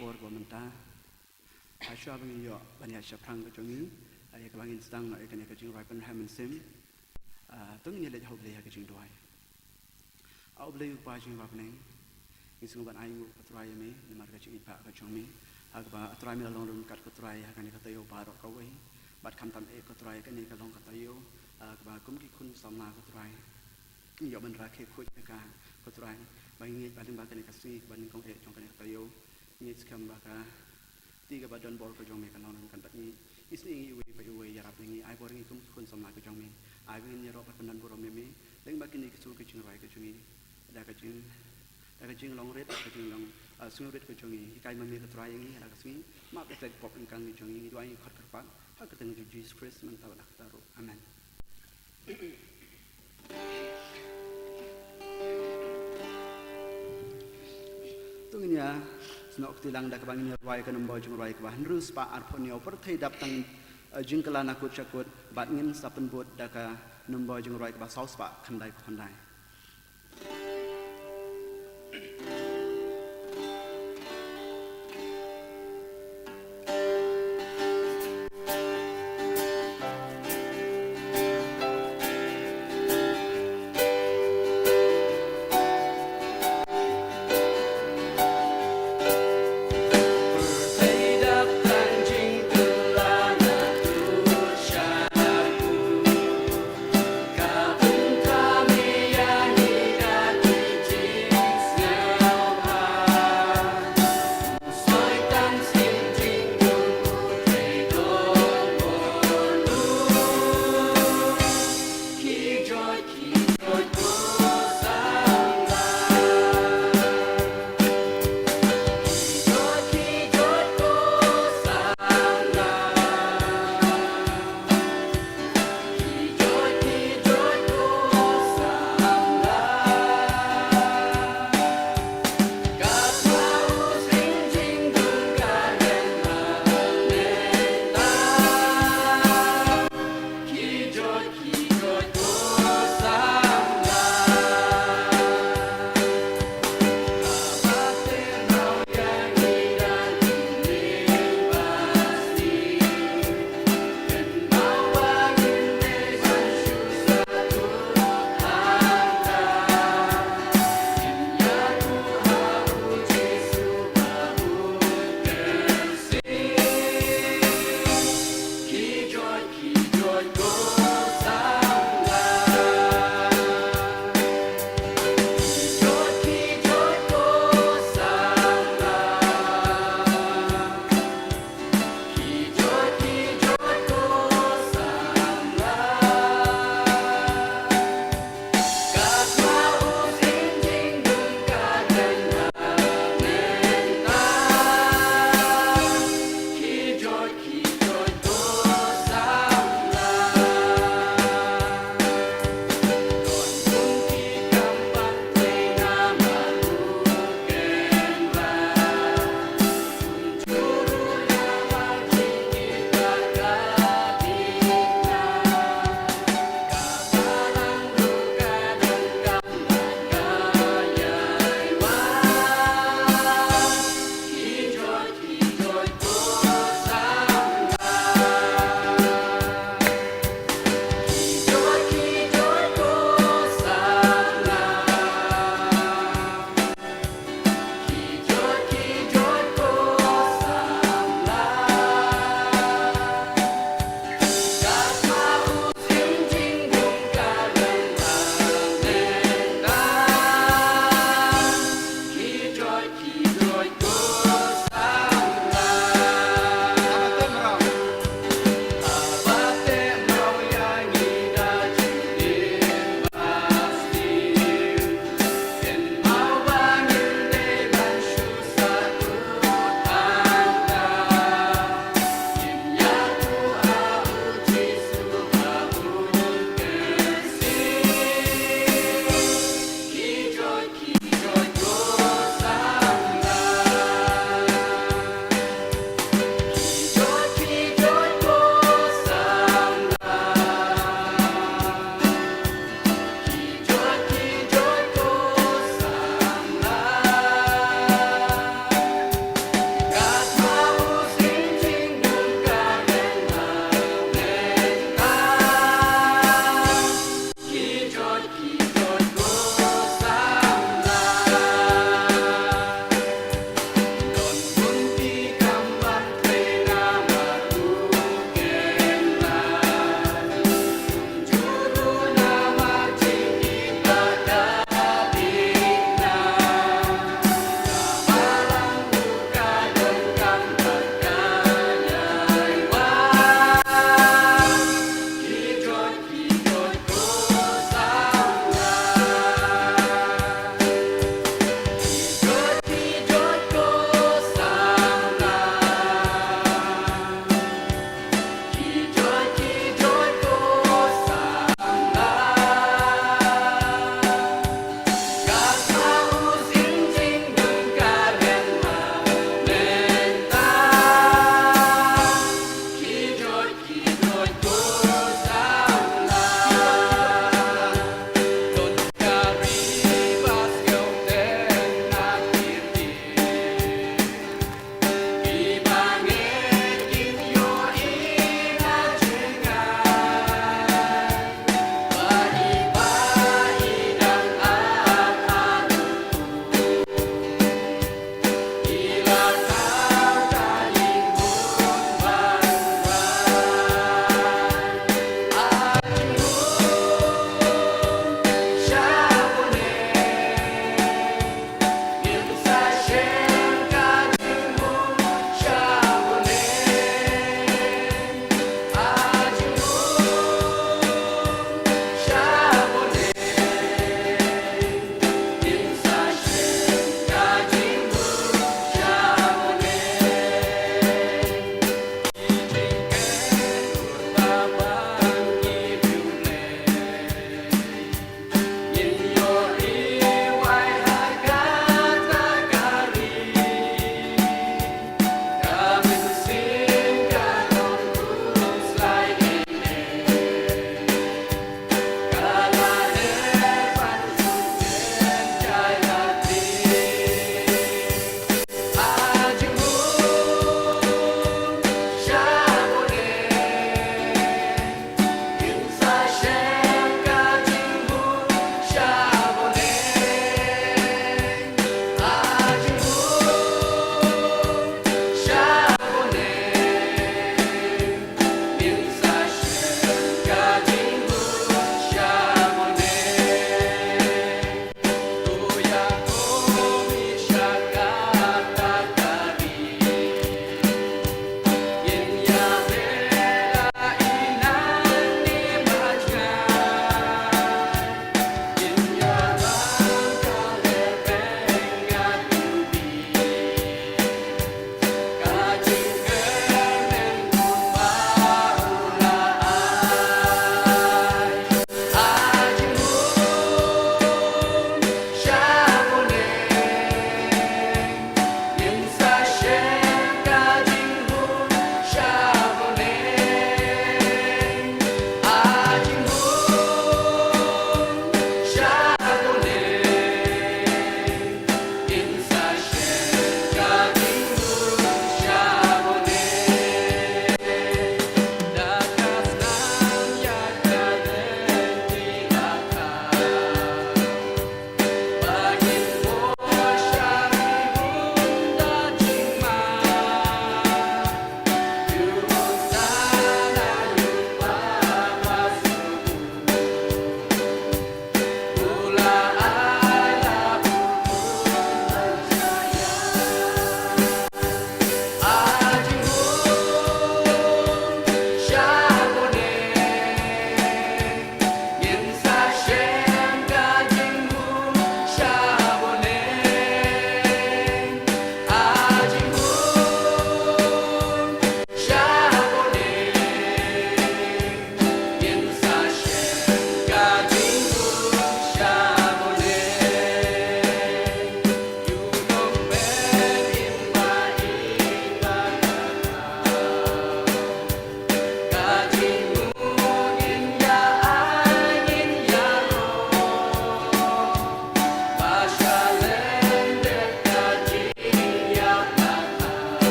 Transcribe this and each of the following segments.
por bo menta asya bang yo banyak syafrang ke jongi ay ka bangin stang ay kan ka jing rai pan ham sim tung ni le hob le ka jing doai au ble pa jing ba neng isung ban ayu patrai me ni mar ka jing pa ka jong mi ha ba atrai me long lum kat ka trai ha kan ka tayo ba ro ka wei bat kham tam e ka trai ka ni ka long ka tayo ba kum ki kun samna ka trai yo ban ra ke khu ka ka trai ba ngi ba ding ba ka ni ka si ban kong e jong ka ni ka tayo ni skam ba ka ti ka ba don bor ka jong me ka long kan bat ni is ni we pa we ya rap ni ai bor ni kum kun samna ka jong me ai bin ni ro pa kan bor me me leng ba ki ni ka su ka jing rai ka jong ni da ka jing long red ka jing long sung red ka jong ni kai ma me ka trai ni ha ka si ma ka tek pop kan ni jong ni do ai khat ka pa ha ka teng Jesus Christ man ta la ta ro amen tungnya snok tilang da ka bangin rai ka nombo jung rai ka ban rus pa ar phon yo per thei dap tang jing kala na kut chakut bat ngin sapen bot da ka nombo jung rai ka ba saus pa khandai khandai Kami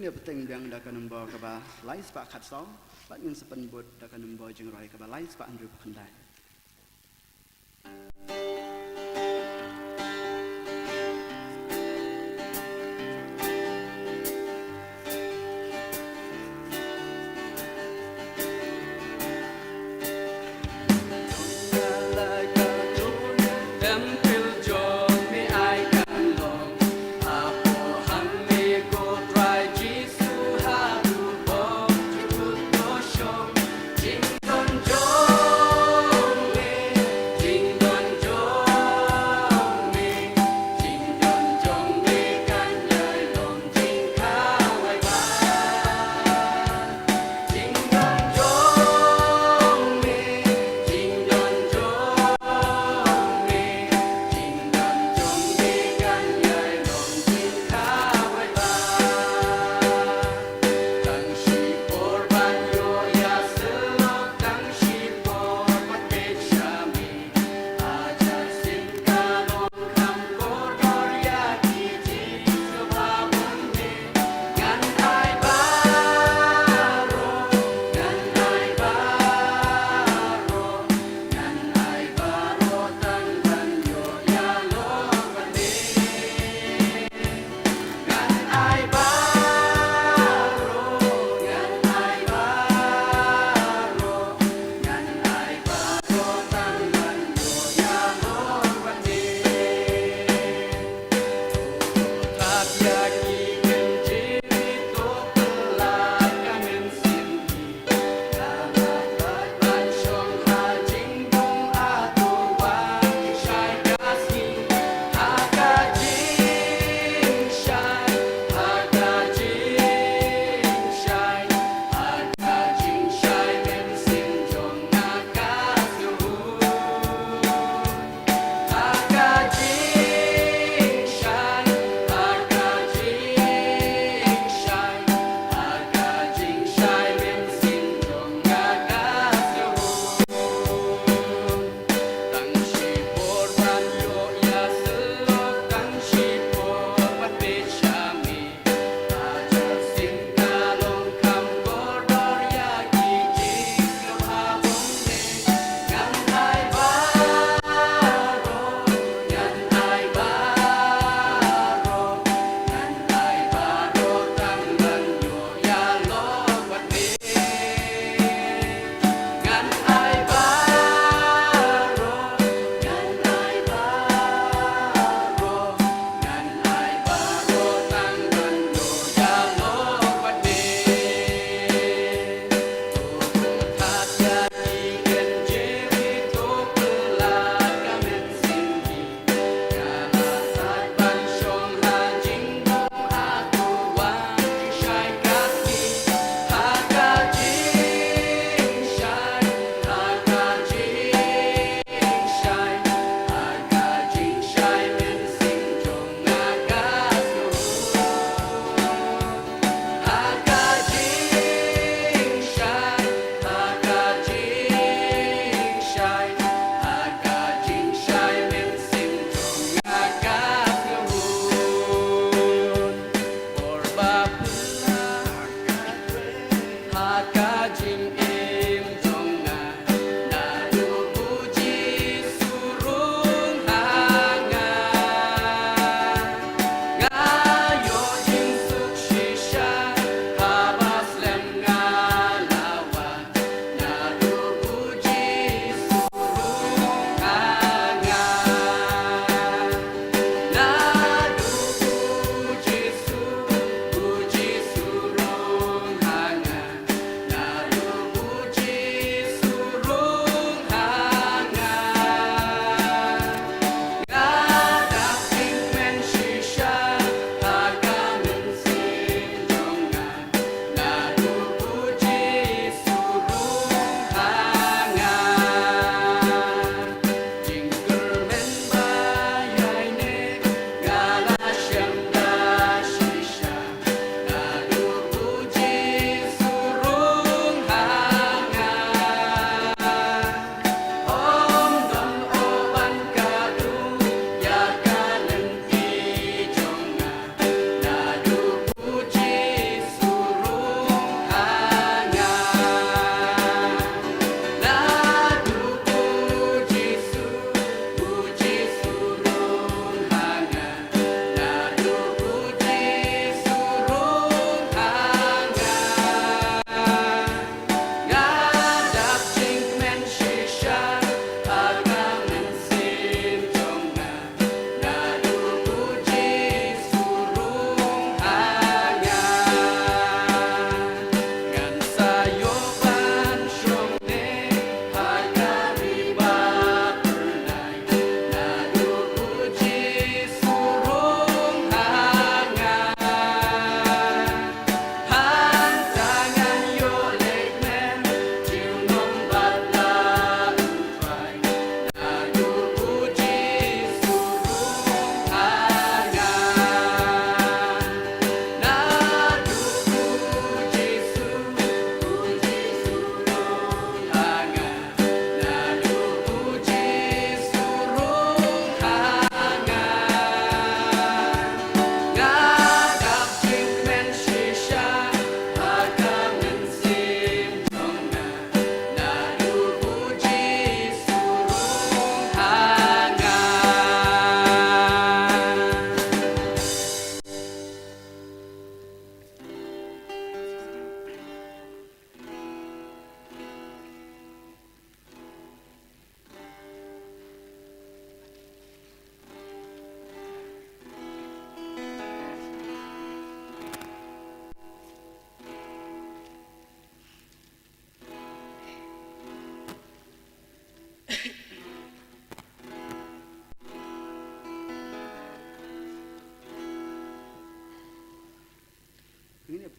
dia peteng biang dah kan membawa ke bah lai sepak kat sau, bat ngin sepen buat dah kan membawa jeng roi ke bah lai sepak andru kendai. Jingle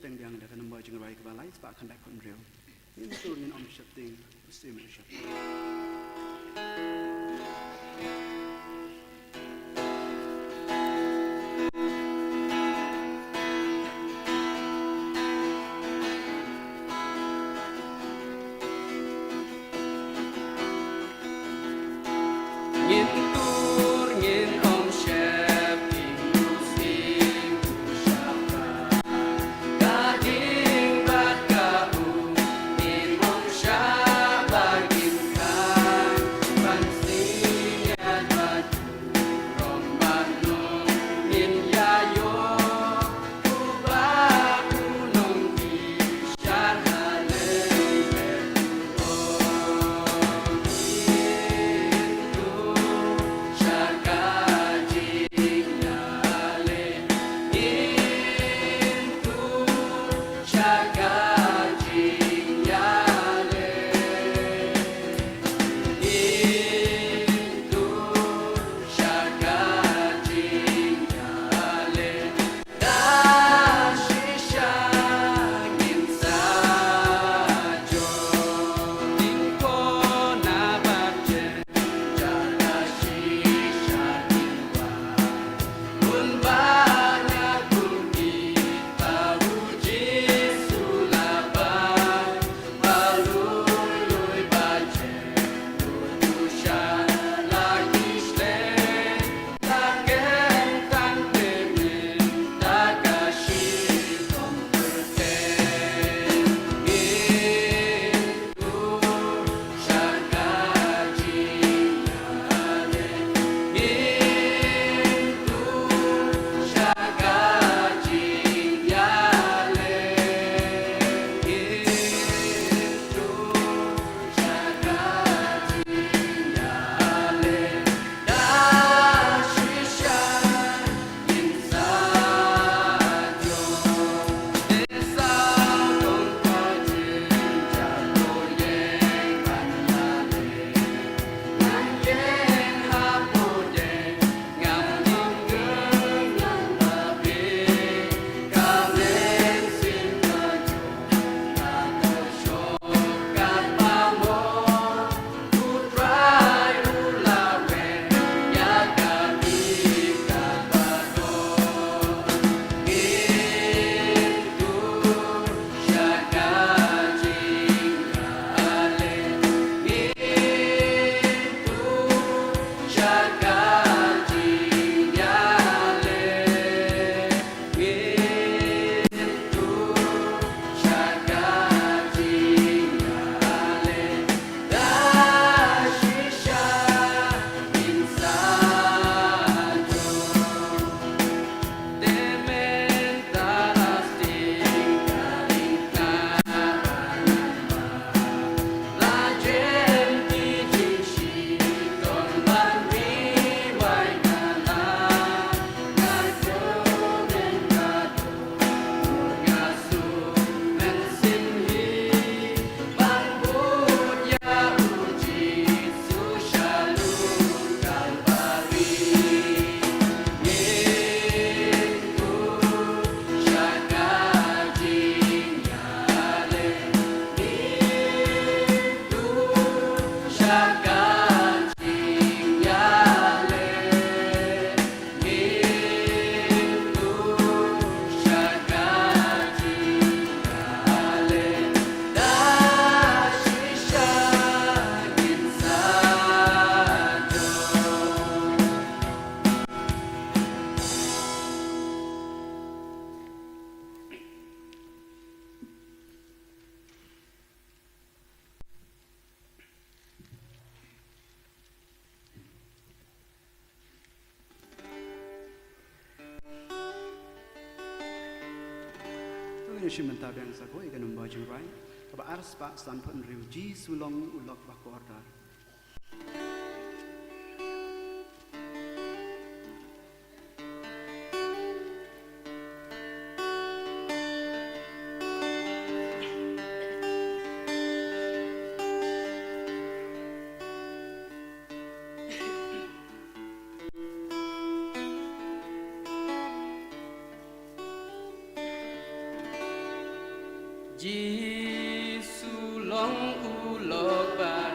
streng yang ada kan membawa jengrai kebalai sebab akan dapat real. Ini turunin om shifting, mesti shifting. Shimenta bang sako ikan membajang rai, kaba ars pak stan pun riu ji sulong ulok bakorda. Giêsu long u lo ba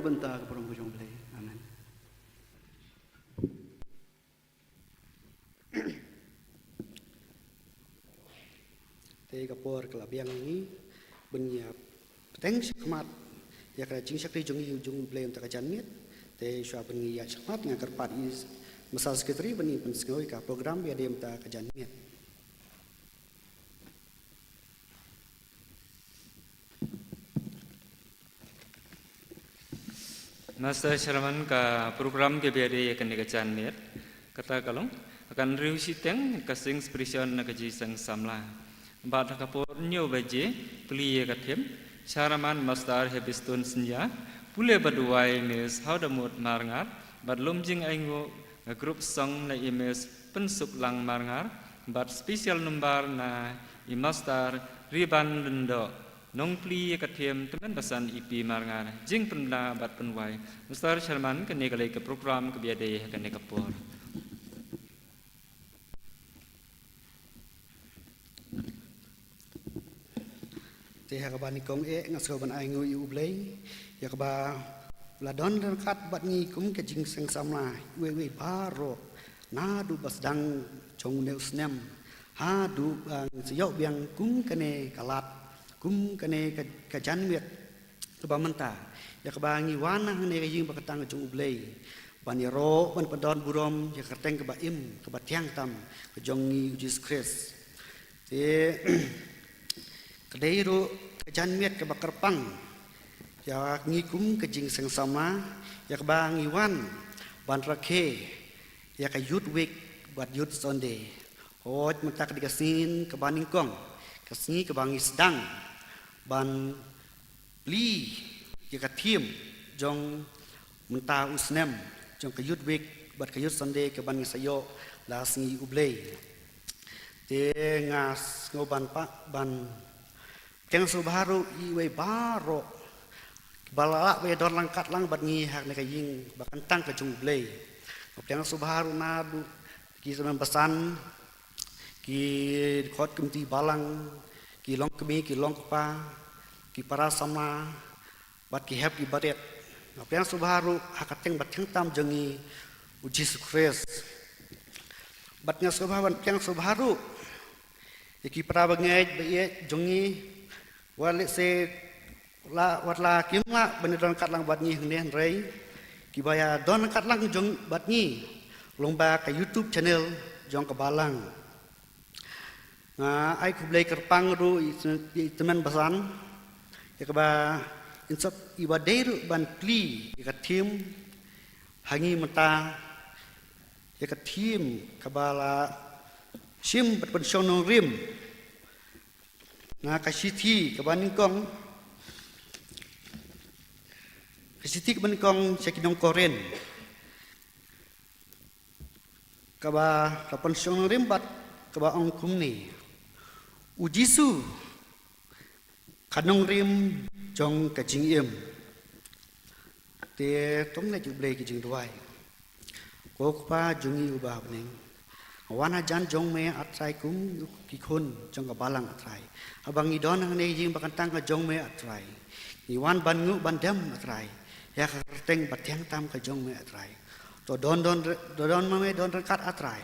Benta ke perang bujung beli. Amin. Te kapor kelabiang ini benyiap peteng sikmat ya kena jing sakri jung beli untuk kajian mit te syua bengi ya sikmat ngakar pat is masal sekretari beni pensengoi ka program ya dia minta kajian mit. Master Shraman ka program ke biari akan dikacan mir kata kalong akan riusi teng kasing spiritual na kaji sang samla bad kapor nyo baje puli ye kathem Shraman Master hebistun senja pule baduai mis how the mood marngat bat lum jing aingo grup song na emails pensuk lang marngar bat special number na imastar riban dendo nong pli katiem teman basan ipi marngar jing penda bat penwai Mr. Sharman kene kale ke program ke biade kene kapor te hakabani kong ngaso ban ai ngui ublei yakaba ladon dan kat bat ngi kum ke jing seng samla we baro na du bas dang chong neu snem ha du bang siyok biang kum kene kalat kum kene ka jan miet ba menta yakaba ngi wana ne ke jing bakatang chong ublei ban yaro ban padon burom yakateng ke ba im ke ba tiang tam ke jong ngi Jesus Christ te kedai ru kejan miet ke bakar pang ya ngikum ke jing seng sama ya ke bang iwan ban rakhe ya ke yut week buat yut Sunday hot mentak dikasin ke baning kong kasni ke bang isdang ban li ya ke tim jong menta usnem jong ke yut week buat ke yut Sunday ke baning sayo la singi ublei te ngas ngoban pak ban Keng subharu iwe baro balala we don langkat lang bat ngi hak ne kaying bakan tang ke jung blei keng subharu nadu ki semen pesan ki khot kumti balang ki long kemi ki long pa ki para sama bat ki happy baret keng subharu hakateng bat teng tam jengi Jesus Christ bat nga subharu keng subharu ki para bangai be jongi Walik se wat la kim la benedon kat lang bat nyi hne rei ki baya don kat lang jong bat nyi lomba ke YouTube channel jong ke balang nga ai ku blai kerpang ru i teman basan ya ke ba insap i wadairu ban pli ka tim hangi mata ya ke tim ke bala sim bat pensionong rim na kasiti kebaning kong sekinong koren kaba kapon syong rimbat kaba ong kumni ujisu kanong rim jong kajing im te tong na jublei kijing duai ko pa jungi ubah bening wana jan jong me atrai kum ki khun jong ka balang atrai abang idon ne jing bakantang ka jong me atrai iwan ban ngu ban dem atrai ya kerteng batyang tam ka jong me atrai to don me don rekat atrai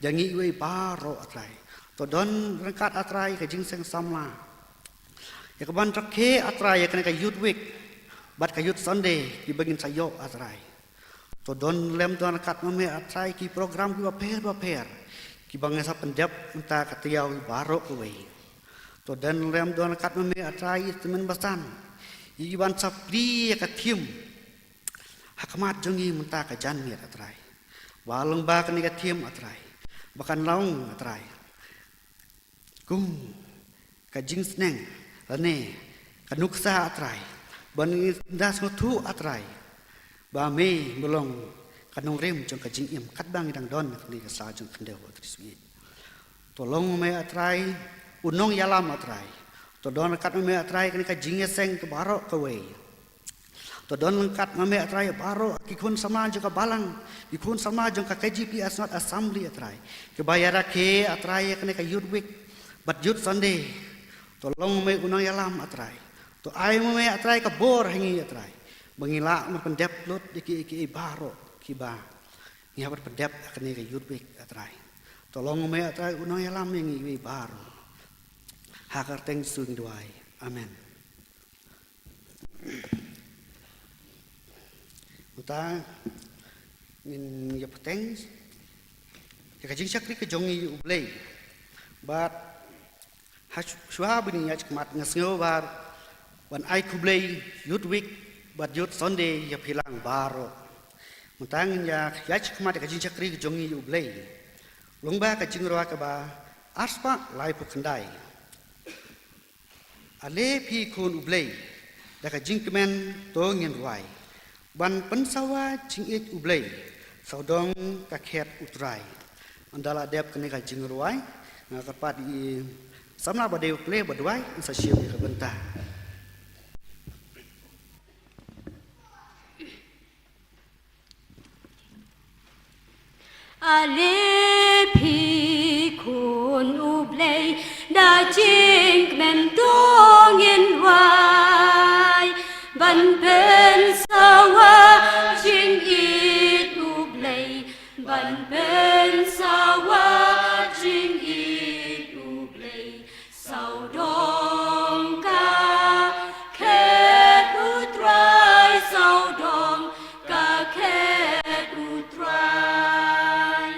jangi we baro atrai to don rekat atrai ka jing seng samla ya ka ban rakhe atrai ya ka yut week bat ka yut Sunday ki bagin sayo atrai to don lem don kat me atrai ki program ki baper ki bangsa pendap entah katiau baro kuwe to dan lem don kat me atrai temen basan i ban sapri ka tim hakmat jongi mentah ka jan mi atrai walong ba ka ni ka tim atrai bakan long atrai kum ka jing sneng ane ka nuksa atrai ban das ngotu atrai ba me belong kanong rem jong kajing im kat bang idang don ni ka sa jong kendeu triswi tolong me atrai unong yalam atrai to don kat me atrai kan kajing seng ke baro ke we to don kat me atrai baro ki kun sama jong ka balang ki kun sama jong ka KGP not assembly atrai ke bayara ke atrai kan ka youth week bat youth Sunday tolong me unong yalam atrai to ai me atrai ka bor hangi atrai mengilak mempendap lot iki baro kiba ni habat pendap akan ni youth week atrai tolong me atrai unong yalam ngi baro hakar teng sung duai amen uta in ya peteng ya kajing sakri ke jongi ublei bat shua bini ya mat ngasngo bar ban ai kublei youth week bat youth Sunday ya pilang baro Muntang ya yach kemati kajing cakri jongi ublei longba kajing roa kaba aspa lai pukandai ale pi kun ublei da kajing kemen tongin ruai ban pensawa jing it ublay saudong kakhet utrai andala dep kene ka jing ruai ngakapat di samla badeu play badwai sa siu ka benta Ale pi kun ublay da jing men dong in wai ban pen sawa jing it ublay ban pen sawa jing it ublay sau dong ka khet utrai sau dong ka khet utrai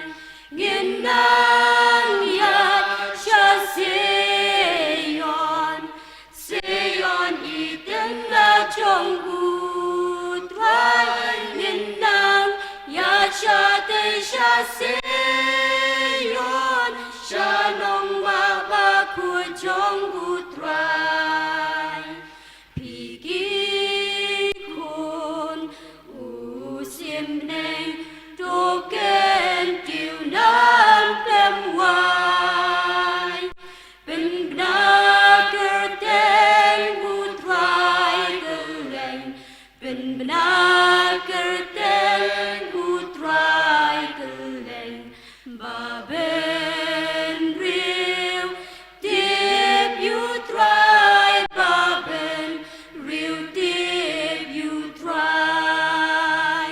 nghiên nang yat cha seyon iten na trong utrai nghiên nang yat cha te cha seyon cha nong ba khu trong utrai pigi khôn u sim neng do ken tiêu nam tem wai bên na cơ ten utrai cơ leng bên na cơ ten utrai cơ leng ba bên riu tiếp utrai ba bên riu tiếp utrai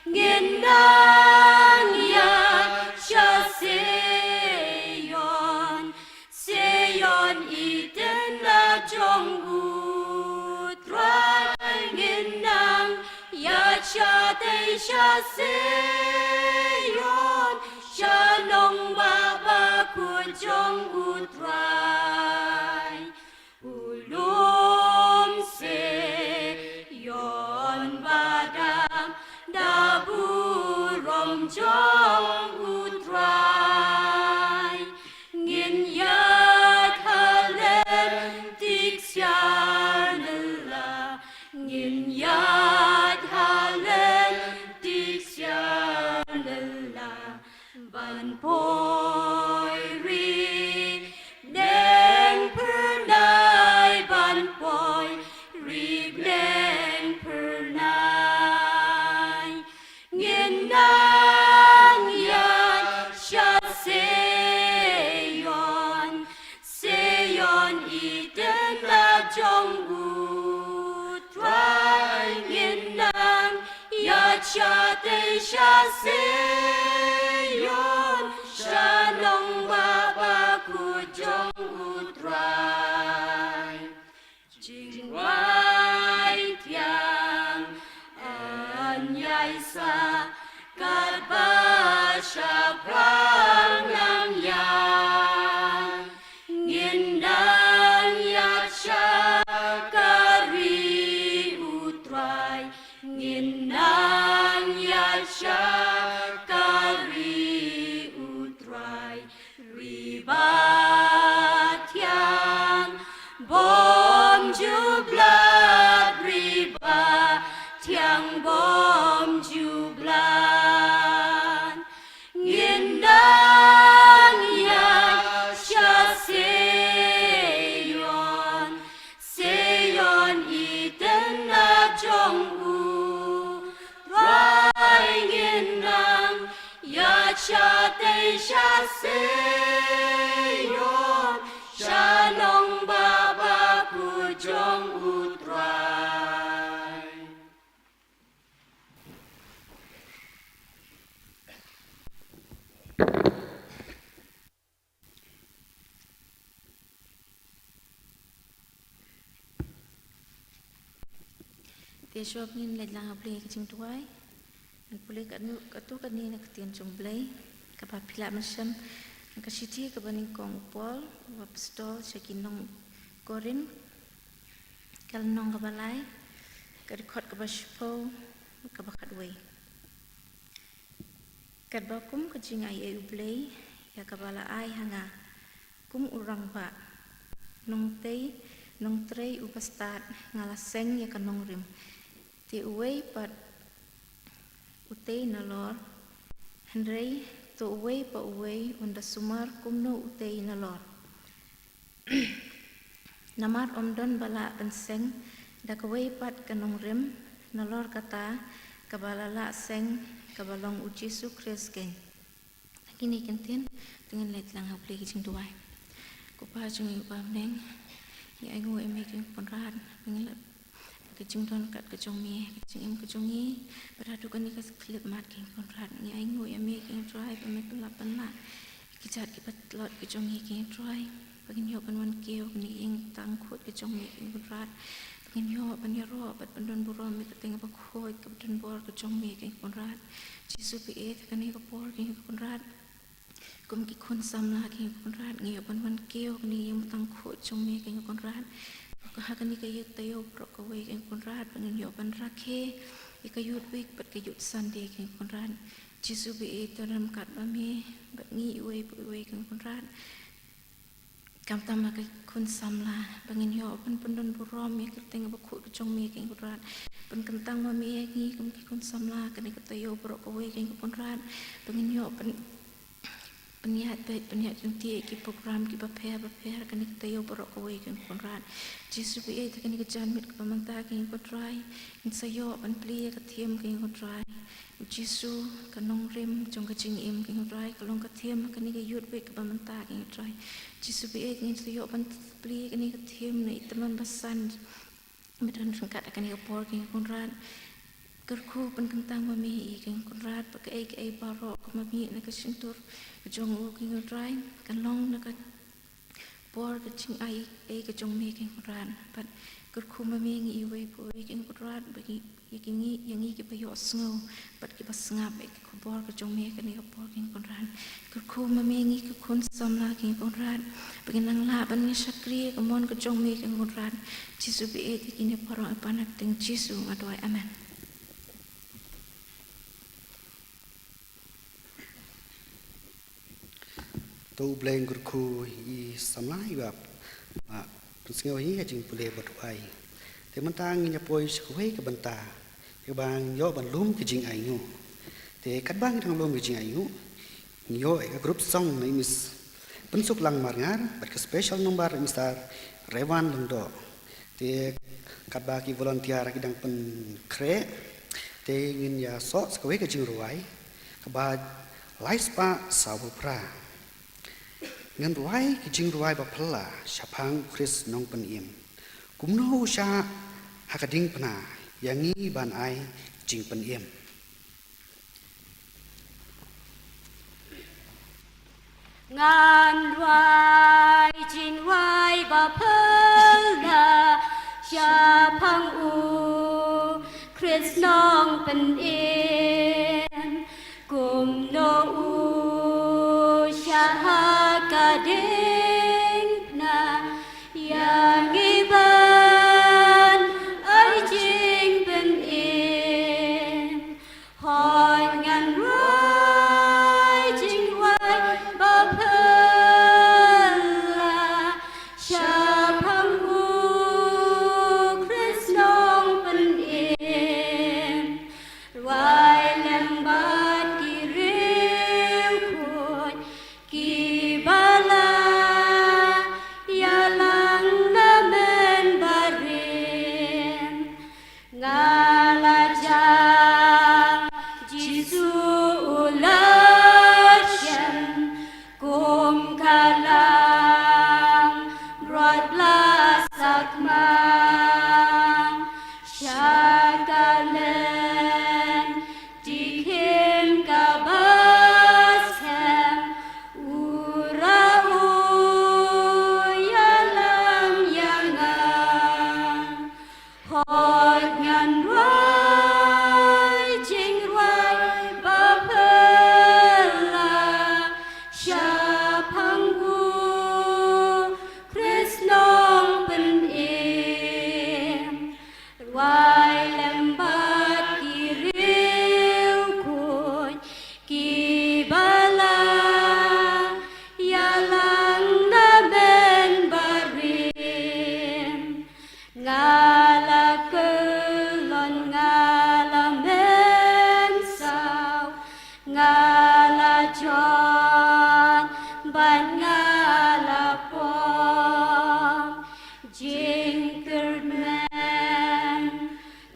nghiên nang yat cha seyon iten na trong utrai nghiên nang yat cha te cha seyon cha nong ba khu trong utrai ulum seyon badam da bu rom trong utrai nghiên yat halen tik sianela nghiên yat halen tik sianela ban poi ri deng pernai ban poi ri deng pernai nghiên nang yat cha seyon iten na trong utrai nghiên nang yat cha te cha seyon cha nong ba khu trong utrai jing wai tiang an yai sa kat ba sha prang nang yang nghiên nang yat cha kari utrai nghiên nang yat cha kari utrai riba tiang bom jublat riba tiang bom jublat nghiên nang yat cha seyon iten na trong utrai nghiên nang yat cha te cha seyon cha nong ba khu trong utrai Dia shop ni lek lang play kecing tuai. Nak play kat tu kat ni nak tian jom play. Kapap pila macam nak city ke baning kong pol, wap stol cekinong korin. Kal nong ke balai, ke record ke baspo, ke bakat way. Kat bakum kecing ai play, ya ke bala ai hanga. Kum urang ba. Nong trei upastat ngalaseng ya ke nong rim. Ti uway pat utei nalor. Henry to away pa away unda sumar kumno utei nalor. Namar omdon bala penseng dakaway pat kanong rim nalor kata kabalala seng kabalong ujisu kresken. Kini kentin dengan let lang hapli kijing duai. Kupa jung iba neng ya aingu king ponrad pengilat kijing don kat kijong mi kijing im kijong ni beradu kan ni kas flip mat king ponrad ya aingu king duai pemet lapan na kijat kipat lot kijong ni king duai pagin yo pan wan keo ni ing tangkut kijong mi king ponrad pagin yo pan yo ro pat pandon burom mi kateng pa khoi kapden bor kijong mi king ponrad jisu pi kan ni ka por king ponrad kum ki khun samla ki konrad ngi pan wan keo ni yum tang kho chung me ki konrad ko ha kan ni ka yut tayo pro ko we ki konrad pan ni yo pan rakhe i ka yut week pat ka yut sunday ki konrad jisu be e taram kat ba me ba ngi we ki konrad kam tam ka khun samla pangin yo pan pandon burom me ka teng ba kho chung me ki konrad pan kentang ma me ngi kum ki khun samla ka ni ka tayo pro ko we ki konrad pangin yo pan penyihat junti ki program ki prepare kan kita yo borok away kan konrad jisu bi et kan jan mit ka mangta kan ko try in sayo pan pli ka thiem kan ko try jisu kanong rim jong ka ching im kan try kalong ka thiem kan ni ka yut be ka mangta kan try jisu bi et kan sayo pan pli kan ka thiem nei teman basan mitan sangkat kan ni ka por kan konrad kerku penkentang mami ikan konrad pakai ai barok mami nak sentur kejong u king dry kan long nak por kecing ai kejong mi king konrad pat kerku mami ngi iwe po king konrad bagi yakingi yangi ki payo sngo pat ki pasngap ki por kejong mi kan ni por king konrad kerku mami ngi ki kun samla king konrad bagi nang la ban ni sakri kemon kejong mi king konrad jisu bi et kini porong panak ting jisu adoi amen. Tu bleng gurku i samlai bab pensengau hi jing pule berduai te mentang nya poi sekoi ke benta ke bang yo ban lum ke jing ayu te kat bang thang lum ke jing ayu yo e grup song ni mis pensuk lang marngar ber ke special number mistar rewan lungdo te kat ba ki volunteer ki dang pen kre te ngin ya so sekoi ke jing ruai ke ba laispa sabu pra ngan ruai kijing ruai ba phla shapang Chris nong pen im kumno sha hakading pna yangi ban ai jing pen im ngan ruai jing ruai ba phla shapang Chris nong pen im kumno kading na yang iban ai jing ben in hoi ngan ruai jing ruai ba phla shapang Chris nong ben in ruai lembat ki riu khoi ki ngala kelon ngala mensa Jinkerman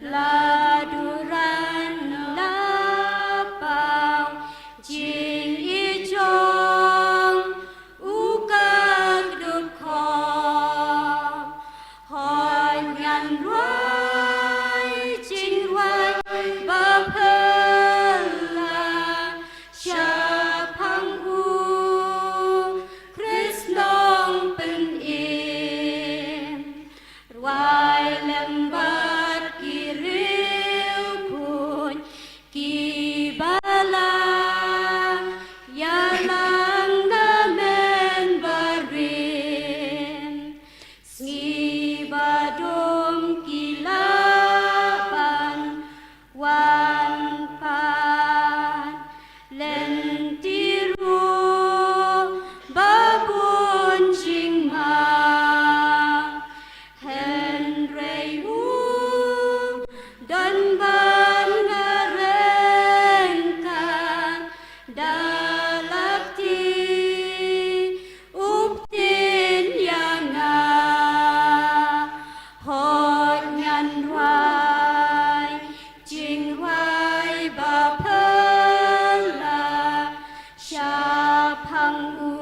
laduran lapau Jing ijong ukag dukho hoi ngan ruai Jing ruai bapela Siapang u Krisnong penim Ruai lembat kiriu pun Kibala Yalang namen barin Ngibadum kilapan Wan pan Lentiru babun jingma Henry Wu dan ban ngarengkan dalakti uptin yanga hot ngan ruai jing ruai bapela Siapang u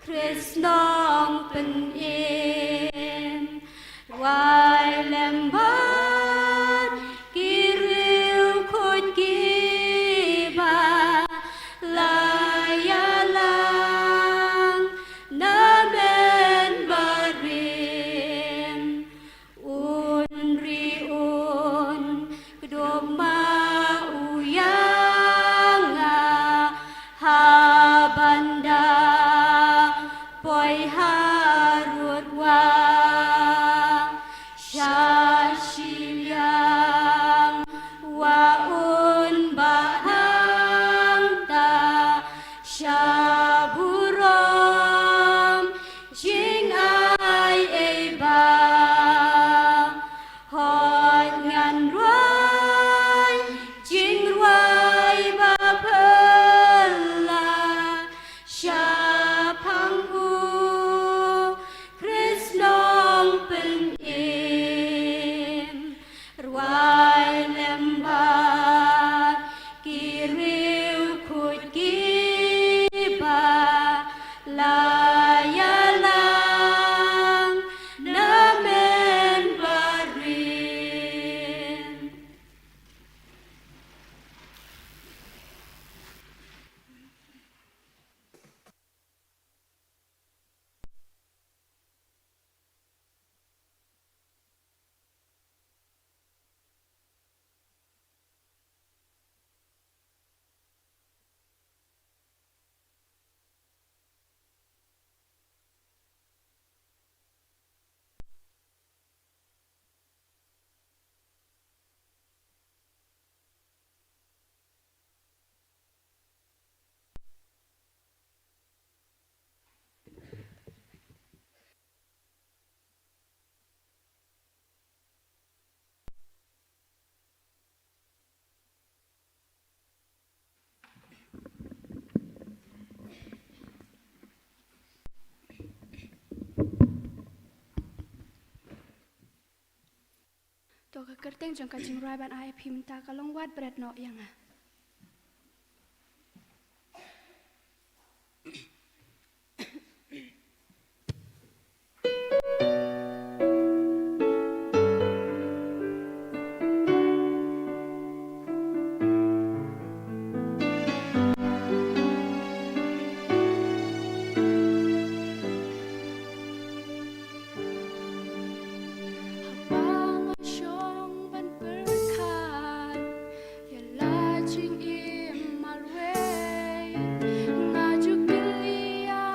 Krisnong penim Ruai lembat kiriu kut kiba layalang namen barin unriun kedoma uyanga habanda poi harut wa Syashilyang waun bahangta Syaburom jing ai eba hot ngan ruai jing ruai bapela Siapang u Krisnong penim Ruai lembat kiriu kut kiba layalang namen barin Toh kekerteng jong kajing ruai ban ai phim ta kalong wat berat no yang ah Abang asyong ban berkat Yalah jing im marway Ngaju gelia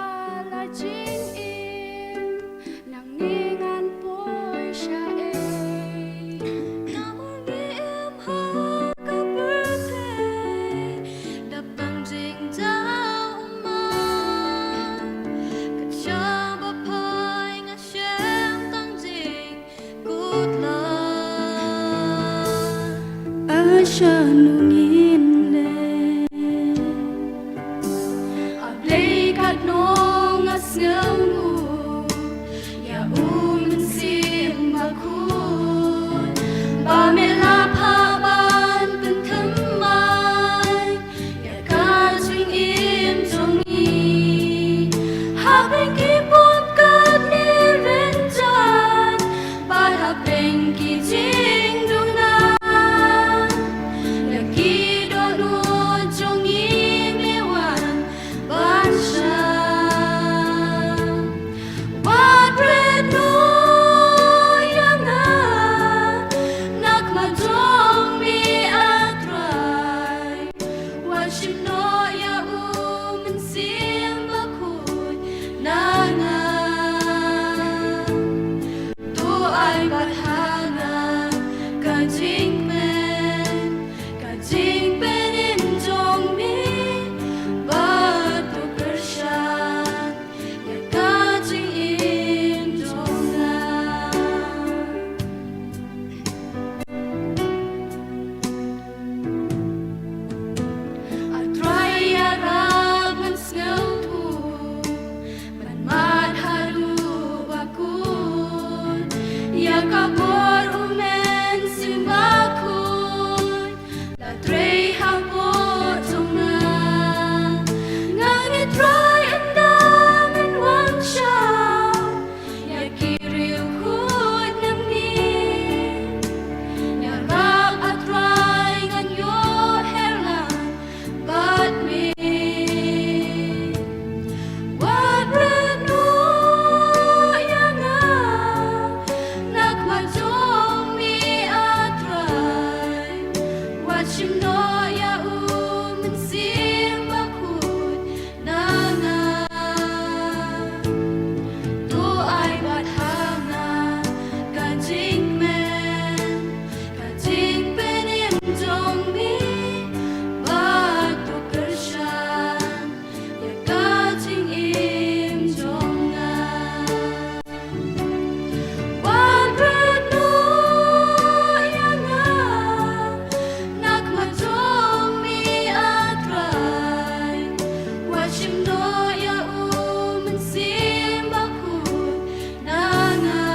la jing im Nangingan poy syae Namun im haka berkay Dapang jing jauh umar Kacaba poy ngasyem tang jing good love Asya nungin le Ablay kat nong as ngu Ya u Yakabor umen simbakun La trei habor tunga Ngangit rai andam in wansha Yakiriu hud namin Yarab at rai nganyo herlan Bat me Wat renu yanga Nakmajong mi atray Wat shinoya umensim bakut nanga Tu ay bathanga Kajing men Kajing penim jong mi Batu kershan Ya kajing im jonga Wan renu yanga Nakmajong mi atray Washim no ya umensim bakut nanga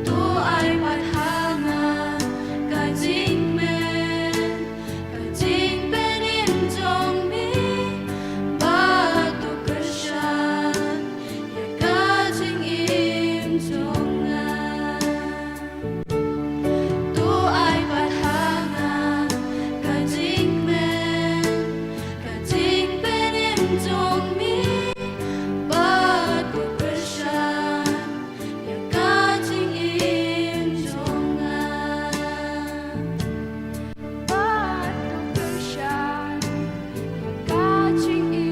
Tu ay bathanga Kajing men Kajing penim jong mi Batu kershan Ya kajing im jonga Tu ay bathanga Kajing men Kajing penim jong mi Batu kershan Ya kajing im jonga Batu kershan Ya kajing im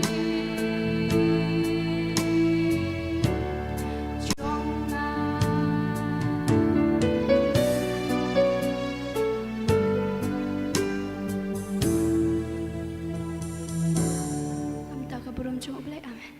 jonga Kami tak keburum cuma boleh amin.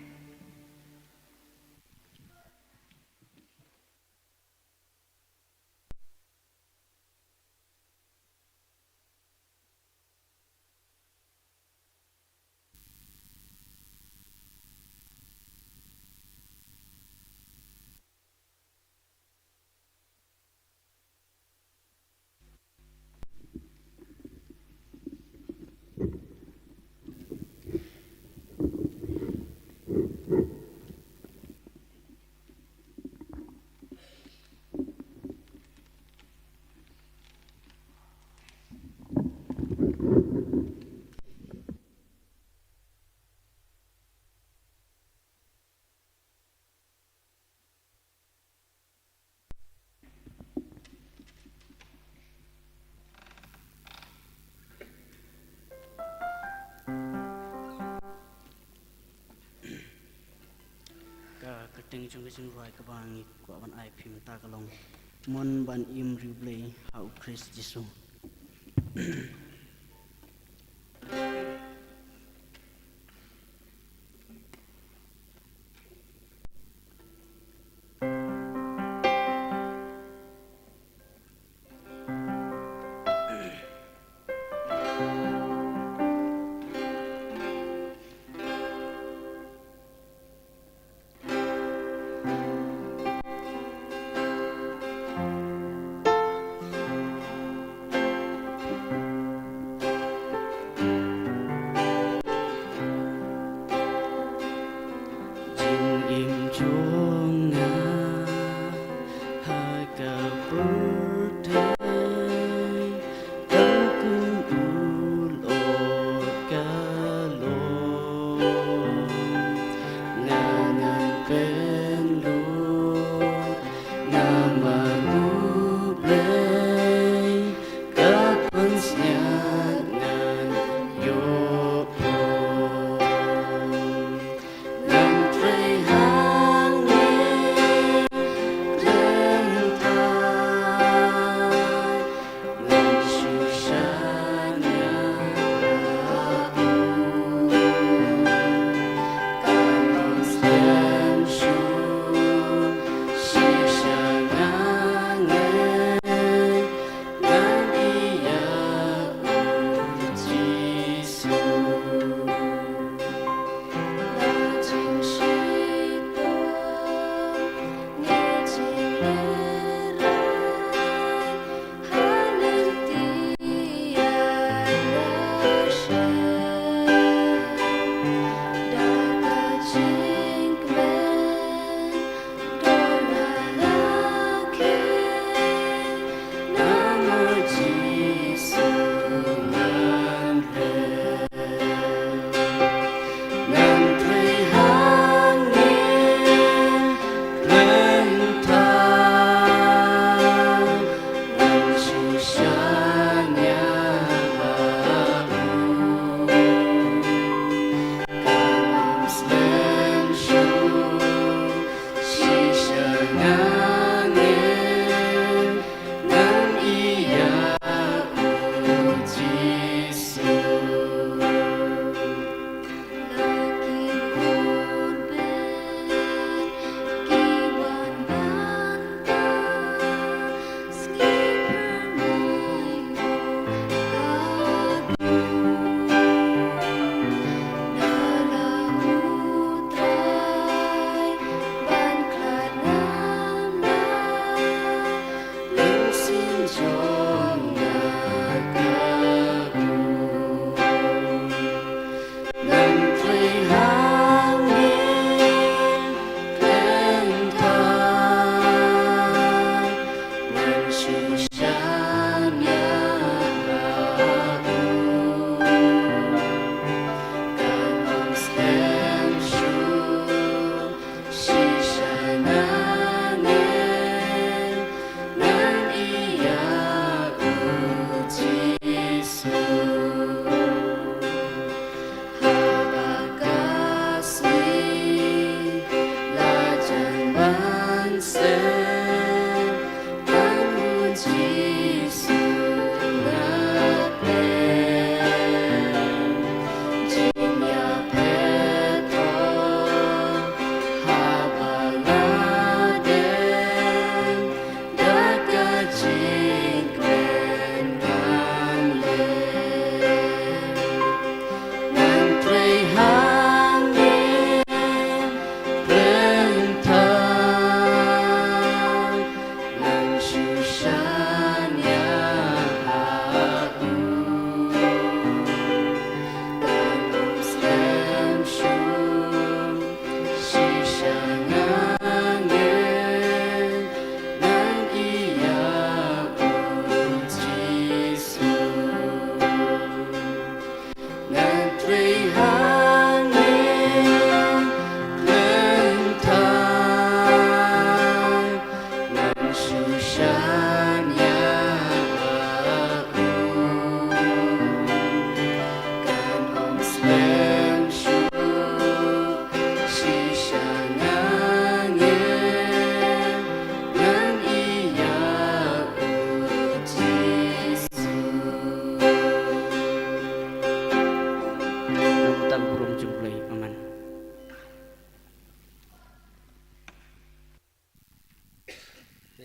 Keting chung kecing ruai ke bangi ku aban ai phim ta kalong mon ban im riblei hau Christ Jesu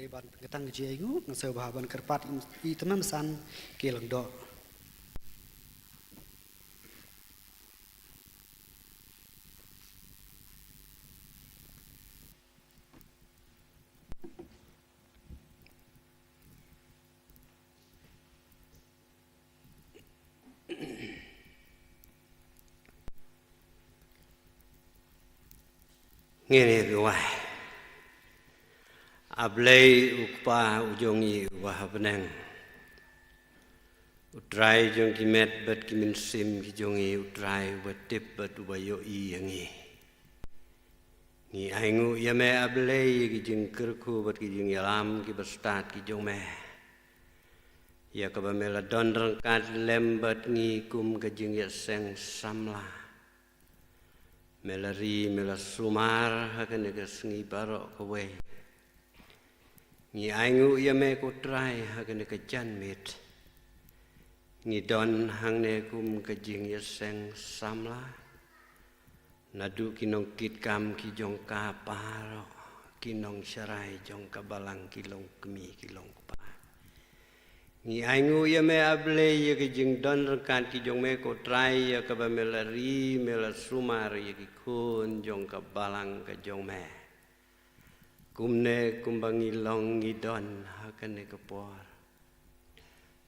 ban pengetang je ingu na seu bahaban kerpat I temam san ke lang do Ngene kuai ablei ukpa ujongi wahabneng utrai jong kimet bet kimin sim kijongi utrai wetip bet ubayo I yangi ni aingu yame ablei kijing kerku bet kijing yalam ki bestat kijong me ya kabamela don rengkat lembet ngi kum kijing yaseng samla melari melasumar hakan negas ngi barok kowe ngi aingu yame kutrai hakan nekejan mit ngi don hang ne kum kejing yaseng samla nadu kinong kit kam ki jong ka paro kinong syarai jong kabalang kilong kemi kilong kupa ni aingu ya me able ya kejing don rekan ki jong me kutrai ya kabamelari melasumar ya ki kun jong kabalang ka jong me kumne kumbangi long ngidon hakane kapor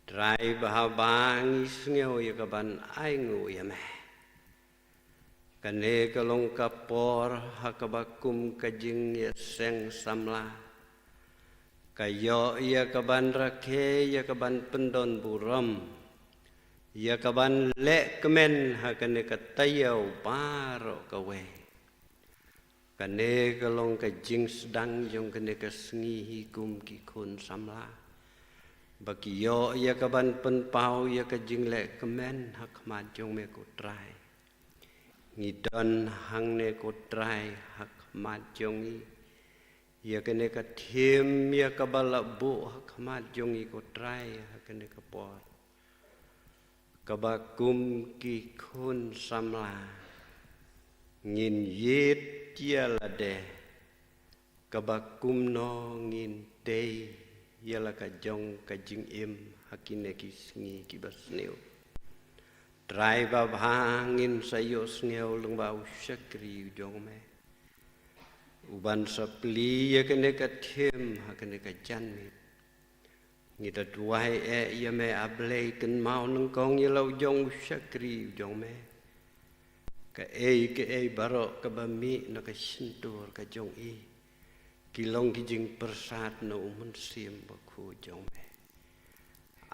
trai bahabang isngeu ya kaban aingu ya me kane kalong kapor hakabakum kajing ya seng samla kayo ya kaban rakhe ya kaban pendon buram ya kaban le kemen hakane katayau paro kawe kane kalong kajing sedang jong kane kasngi hikum kikun samla bagi yo ya kaban penpau ya kajing le kemen hakmat jong me kutrai ngidon hang ne kutrai hakmat jongi ya kene ka thim ya kabala bu hakmat jongi kutrai hakane kapor kabakum ki khun samla ngin yit ya lade kabakum no ngin te ya la ka jong ka jing im hakine ki sngi ki basneu trai ba bangin sayo sneu lung bau syakri jong me uban sapli ya kene ka thim hakane ka janmit ngita duai ya me ablei ken mau nang kong ya lau jong syakri jong me ke ei barok ka bami na ka sintur ka jong I kilong kijing persat no umun sim baku jong me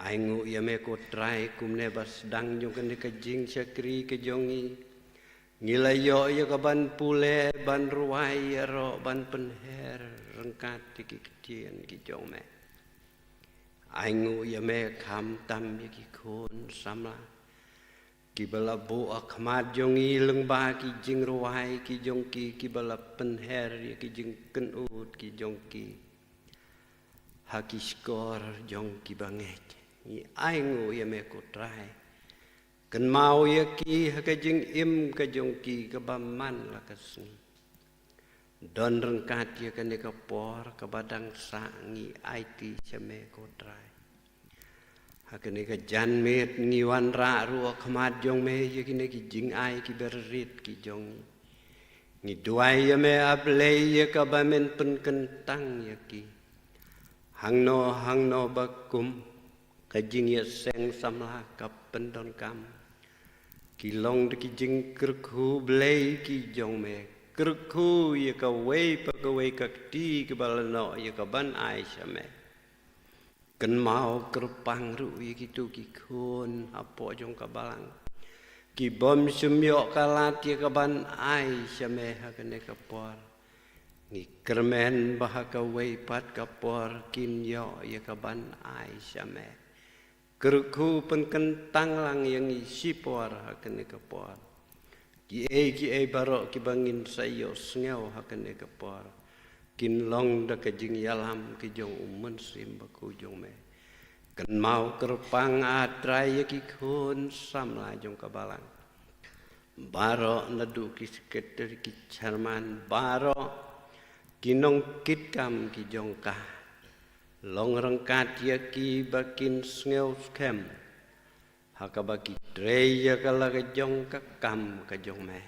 aingu ya me ko trai kumne bas dang jong kene ka jing syakri ka jong I ngilayo ya kaban pule ban ruai ya ro ban penher rengkat ki kitien ki jong me aingu ya me kham tam ya ki khon samla ki bala bo akhmat jong I leng ba ki jing ruai ki jong ki bala penher ya ki jing ken ut ki jong ki haki skor jong ki banget ni aingu ya me ko trai kan mau ya ki hakajing im ka jong ki ka baman la kasni don rengkat ya kan ka por ka badang sangi IT chame ko trai hakane ka janmet ni wan ra ru khmat jong me ya kine ki jing ai ki berit ki jong ni duai ya me aple ya ka bamen pen kentang ya ki hang no bakum ka jing ya seng samla ka pendon kam kilong de ki jing kerku blei ki jong me kerku ya ka wei pa ka wei ka ti ka balano ya ka ban ai shame kan mau kerpang ru ya ki tu ki kun apo jong ka balang ki bom sumyo kalat ya ka ban ai shame ha kane ka por ni kermen bah ka wei pat ka por kin yo ya ka ban ai shame kerku pen kentang lang yang isi por hakane kapor ki ei barok ki bangin sayo sngew hakane kapor kin long da kajing yalam ki jong umun sim baku jong me kan mau kerpang atrai ki khun samla jong kabalang barok nadu ki seketer ki charman barok kinong kitkam ki jong ka long rangkat yaki bakin sngew skem hakabaki dreya kala kajong kakam kajong me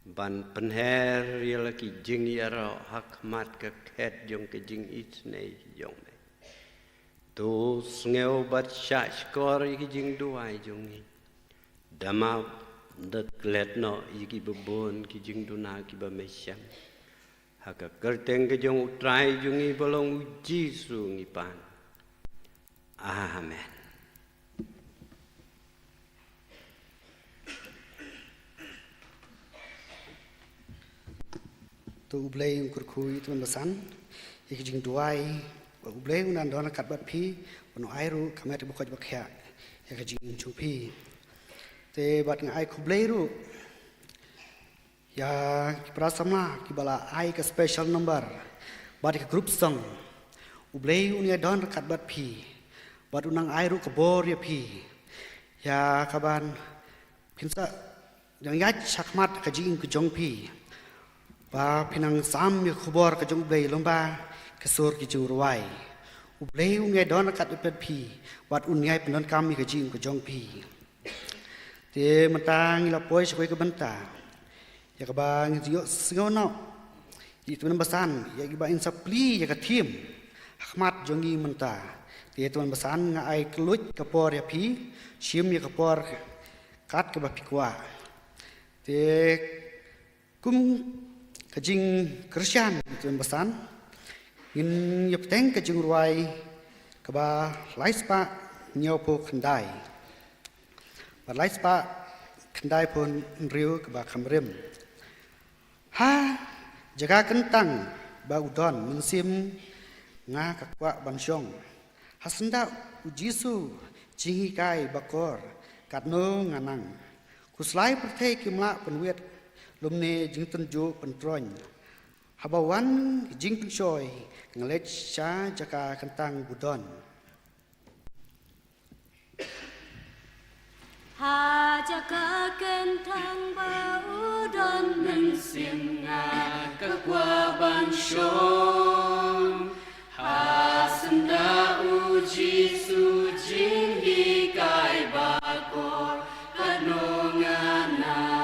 ban penher yalaki jing yaro hakmat kaket jong kajing itne jong me tu sngew bat shashkor yaki jing duai jong ni dama dat let no yaki bebon ki jing duna ki ba mesyam haka kerteng ke jong utrai jungi bolong uji sungi pan. Amen. Tu ublay yung kurkuy tu basan, ikijing duai, ublay unan dona kat bat pi, panu airu kamet bukaj bakya, ikijing chupi. Te bat ngai kublay ru. Ya prasamla kibala ai ke special number bat ke group song ublei unia don kat bat pi bat unang ai ru kebor ya pi ya kaban pinsa yang ya chakmat ke jing ke jong pi ba pinang sam ya kebor ke jong ublei lomba ke sur ki jung ruai ublei unia don kat bat pi bat unia penon kami ke jing ke jong pi te mentang ila poi sekoi ke benta ya kabang yo sengono itu basan ya gibain sapli ya katim ahmad jongi menta dia tuan basan ngai kelut kapor ya pi sim ya kapor kat ke bapikwa te kum kajing krisyan tuan basan in ya peteng kajing ruai kaba laispa nyopo kendai ba laispa kendai pun riu kaba kamrim ha jaga kentang ba udon mensim nga kakwa bansyong hasenda ujisu jingi kai bakor katno nganang kuslai perthai kimla penwet lumne jingtun jo pentroñ habawan jingtun choy ngalech cha jaga kentang budon ha jaga kentang bau don mensim nga kakwa bansyong hasenda uji sujing hikai bakor kanonganang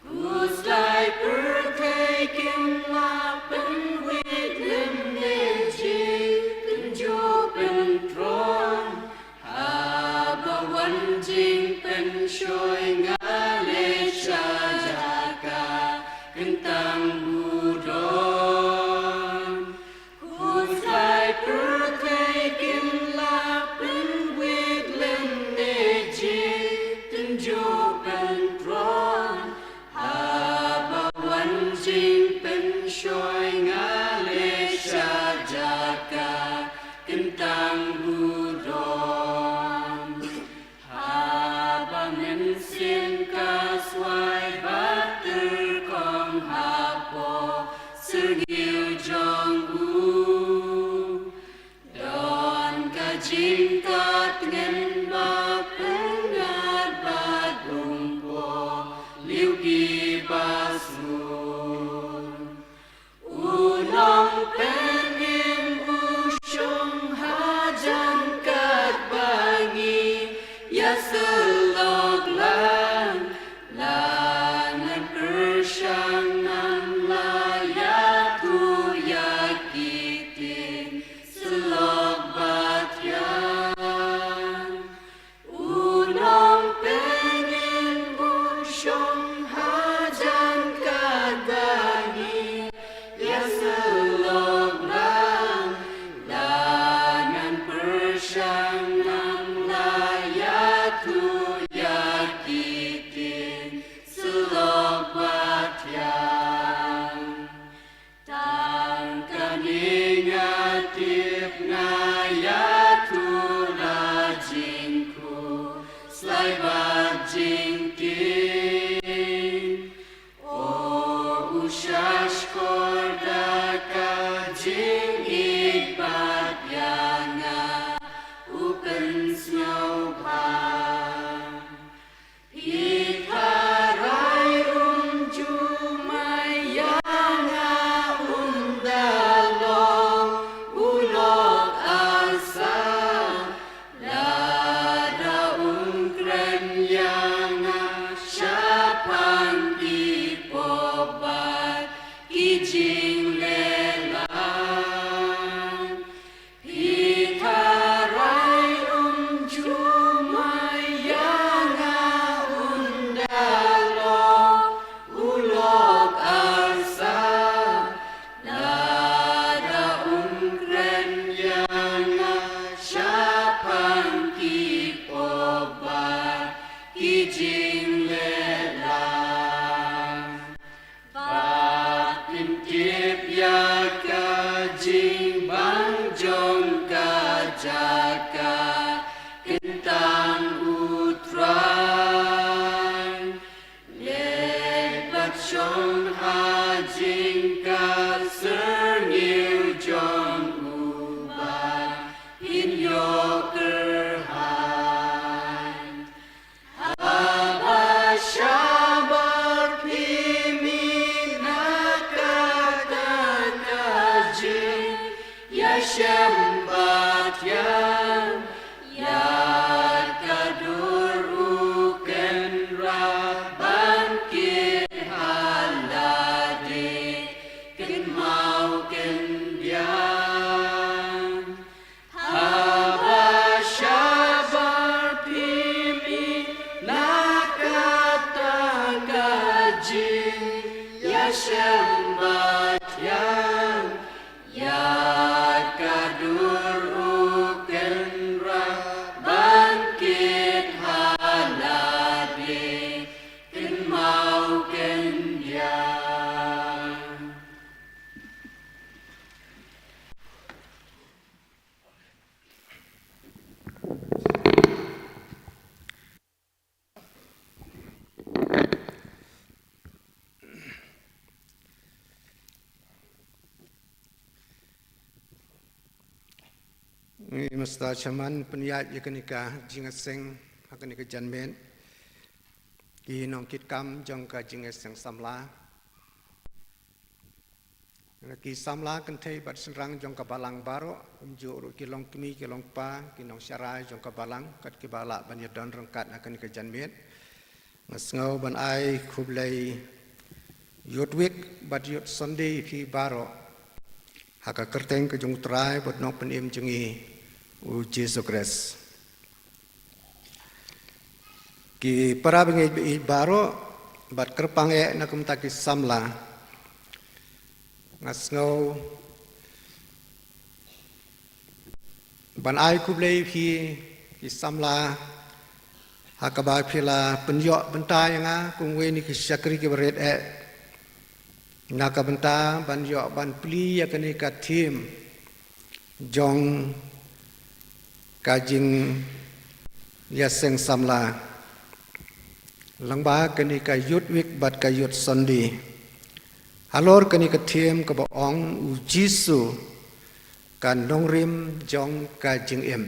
kuslai perkai kimla penwit lemneji penjo pentron habawan jing penshoy ngale shajaka kentang budon kuslai perkai kimla penwit lemneji penjo pentron habawan jing penshoy ngale shajaka kentang budon haba mensin kaswai bater kong hapo sergiu jonggu don kajing kat ngen ba pengat bat bungpo liu ki pasun unong penin usyong hajan kat bangi ya selok lang langan persyangan layatu yakitin selok batyan unong penin usyong hajan kat bangi ya selok lang langan persyangan layatu yakitin selok batyan tangkan ingatip ngayatu rajinku selai bajingtin o usyash korda kajing ikbat yanga upen snowpan ikarai unjumayanga undalong jing bang jong ka jaka kentang utrai let bat chong ha jing ka ser nhiều jong uba in yo ker hai aba shabar pimi nakata kaji ya shambat ya kadur uken raban ki halade ken mau ken bian haba shabar pimi nakata kaji ya shambat ya kadur uken bangkit halade ken mau ken bian Mesta chaman penyat yakanika jingaseng hakanika janmen ki nong kit kam jong ka jingaseng samla ki samla kan thei bat senrang jong ka balang baro umju ru ki long kmi ki long pa ki nong syarai jong ka balang kat ki bala ban yadon rangkat hakanika janmen ngasngau ban ai khublai yotwik bat yot sunday phi baro haka kerteng ke jong trai bot nong penim jengi u Jesu Kristus ki para bengi baro bat kerpang e nakum taki samla ngasngau ban ai kublei phi ki samla hakaba phila penyo bentai nga kungwe ni ki syakri ki beret e naka benta ban yo ban pli yakani ka tim jong kajing yaseng samla langba kani ka yut wik bat ka yut sondi halor kani ka tim ka baong u Jisu kan nongrim jong kajing em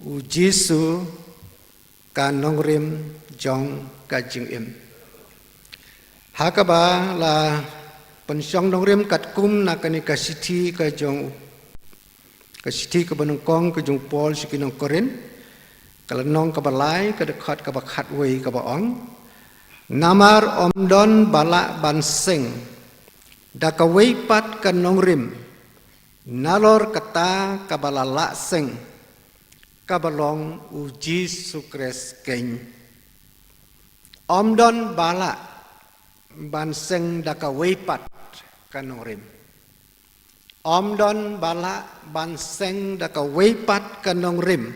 u Jisu kan nongrim jong kajing em hakaba la pensyong nongrim kat kum nakani ka siti ka jong kasiti ke benengkong ke jung Paul sikinong Korin kalenong ke balai ke dekat ke bakat wei ke baong namar omdon balak banseng daka wei pat ke nongrim nalor kata ke balalak seng ke balong uji sukres keng omdon balak banseng daka wei pat ke nongrim omdon bala banseng daka weipat kanong rim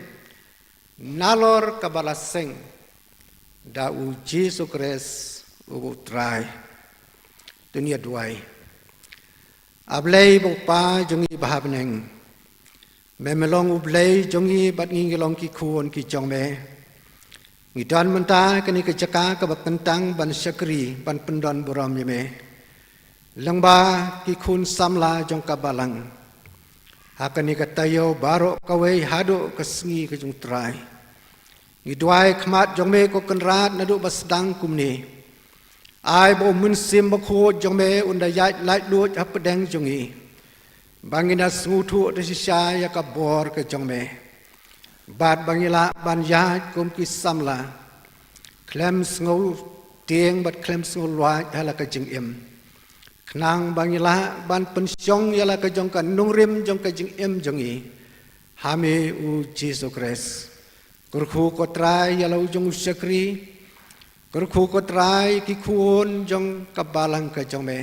nalor kabalaseng da u Jesu Kristus u trai dunia duai ablei bopa jongi bahabneng memelong ublei jongi bat ngilong ki kuon ki jongme ngidan menta kani kejaka kabakentang ban syakri ban pendon buram yeme langba ki kun samla jong kabalang hakani katayo baro kawai hado kesngi ke jong trai ngidwai khmat jong me ko kenrat nadu basdang kumni ai bo mun sim bakho jong me undayat lait lut hapdeng jongi bangina smutu de sisa ya kabor ke jong me bat bangila ban yat kum ki samla klem sngo tieng bat klem sngo lwa hala ka jing em nang bangila ban pensyong yala ka jong ka nungrim jong ka jing em jongi hame u Jesu Kristus kurku ko trai yala u jong syakri kurku ko trai ki kuon jong ka balang ka jong me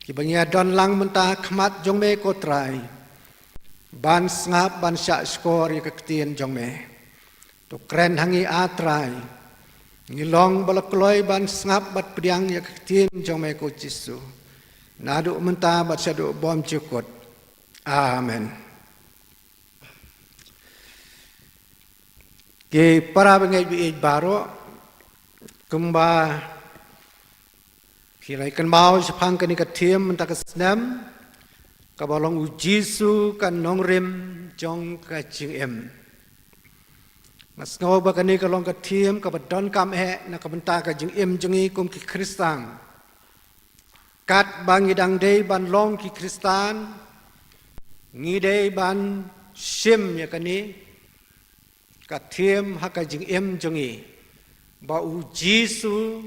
ki bangia don lang menta khmat jong me ko trai ban ngap ban sya skor ya ka ktien jong me to kren hangi atrai ngilong balakloi ban ngap bat pediang ya ka ktien jong me ko Jesu Nadu mentah bat syadu bom cukut. Amen. Ke para bengai bi baro kumba kirai kan mau sepang kan ikatiem mentah kesnam kabalong ujisu kan nongrim jong kajing em. Mas ngau bakani kalong katiem kabadon kam nak kabenta kajing em jongi kum ki Kristang. Kat bangidang day ban long ki Kristan ngidei ban sim ya kani katiem hakajing em jongi ba ujisu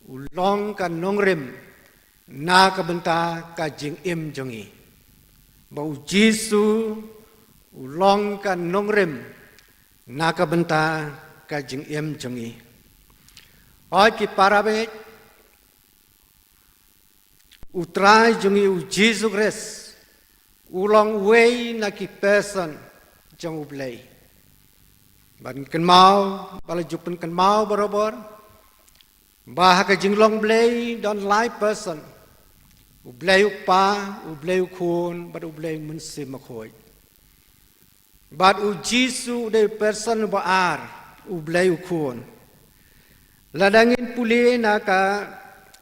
ulong kan nongrim na kabenta kajing em jongi ba ujisu ulong kan nongrim na kabenta kajing em jongi oi ki parabe utrai jongi ujisu Kris ulong way na ki person jong ublay ban kan mau bala jupen kan mau barobor bah ka jinglong blay don lai person ublay upa ublay kun bad ublay munsi makoy bad ujisu de person baar ublay kun ladangin puli na ka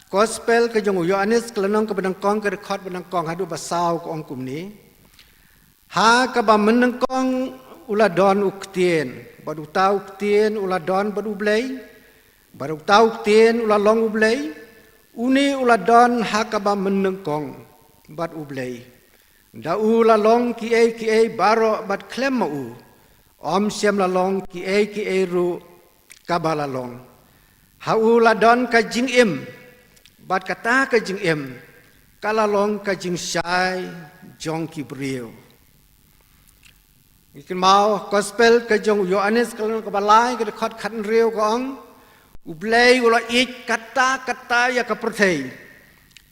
gospel ke jong Yohanes kelenong ke benang kong ke record benang kong hadu basau ke ong kumni ha ka ba menang kong uladon uktien badu tau uktien uladon badu blay badu tau uktien ulalong ublay uni uladon ha ka ba menang kong bad ublay da ulalong ki e baro bad klem u om siam lalong ki e ru ka ba lalong ha uladon ka jing im bat kata ka jing em kalalong ka jing sai jong ki brio ikan mau gospel ka jong Yohanes kalalong ka balai ka khot khat riu ko ong ublay ula ik kata ya ka perthei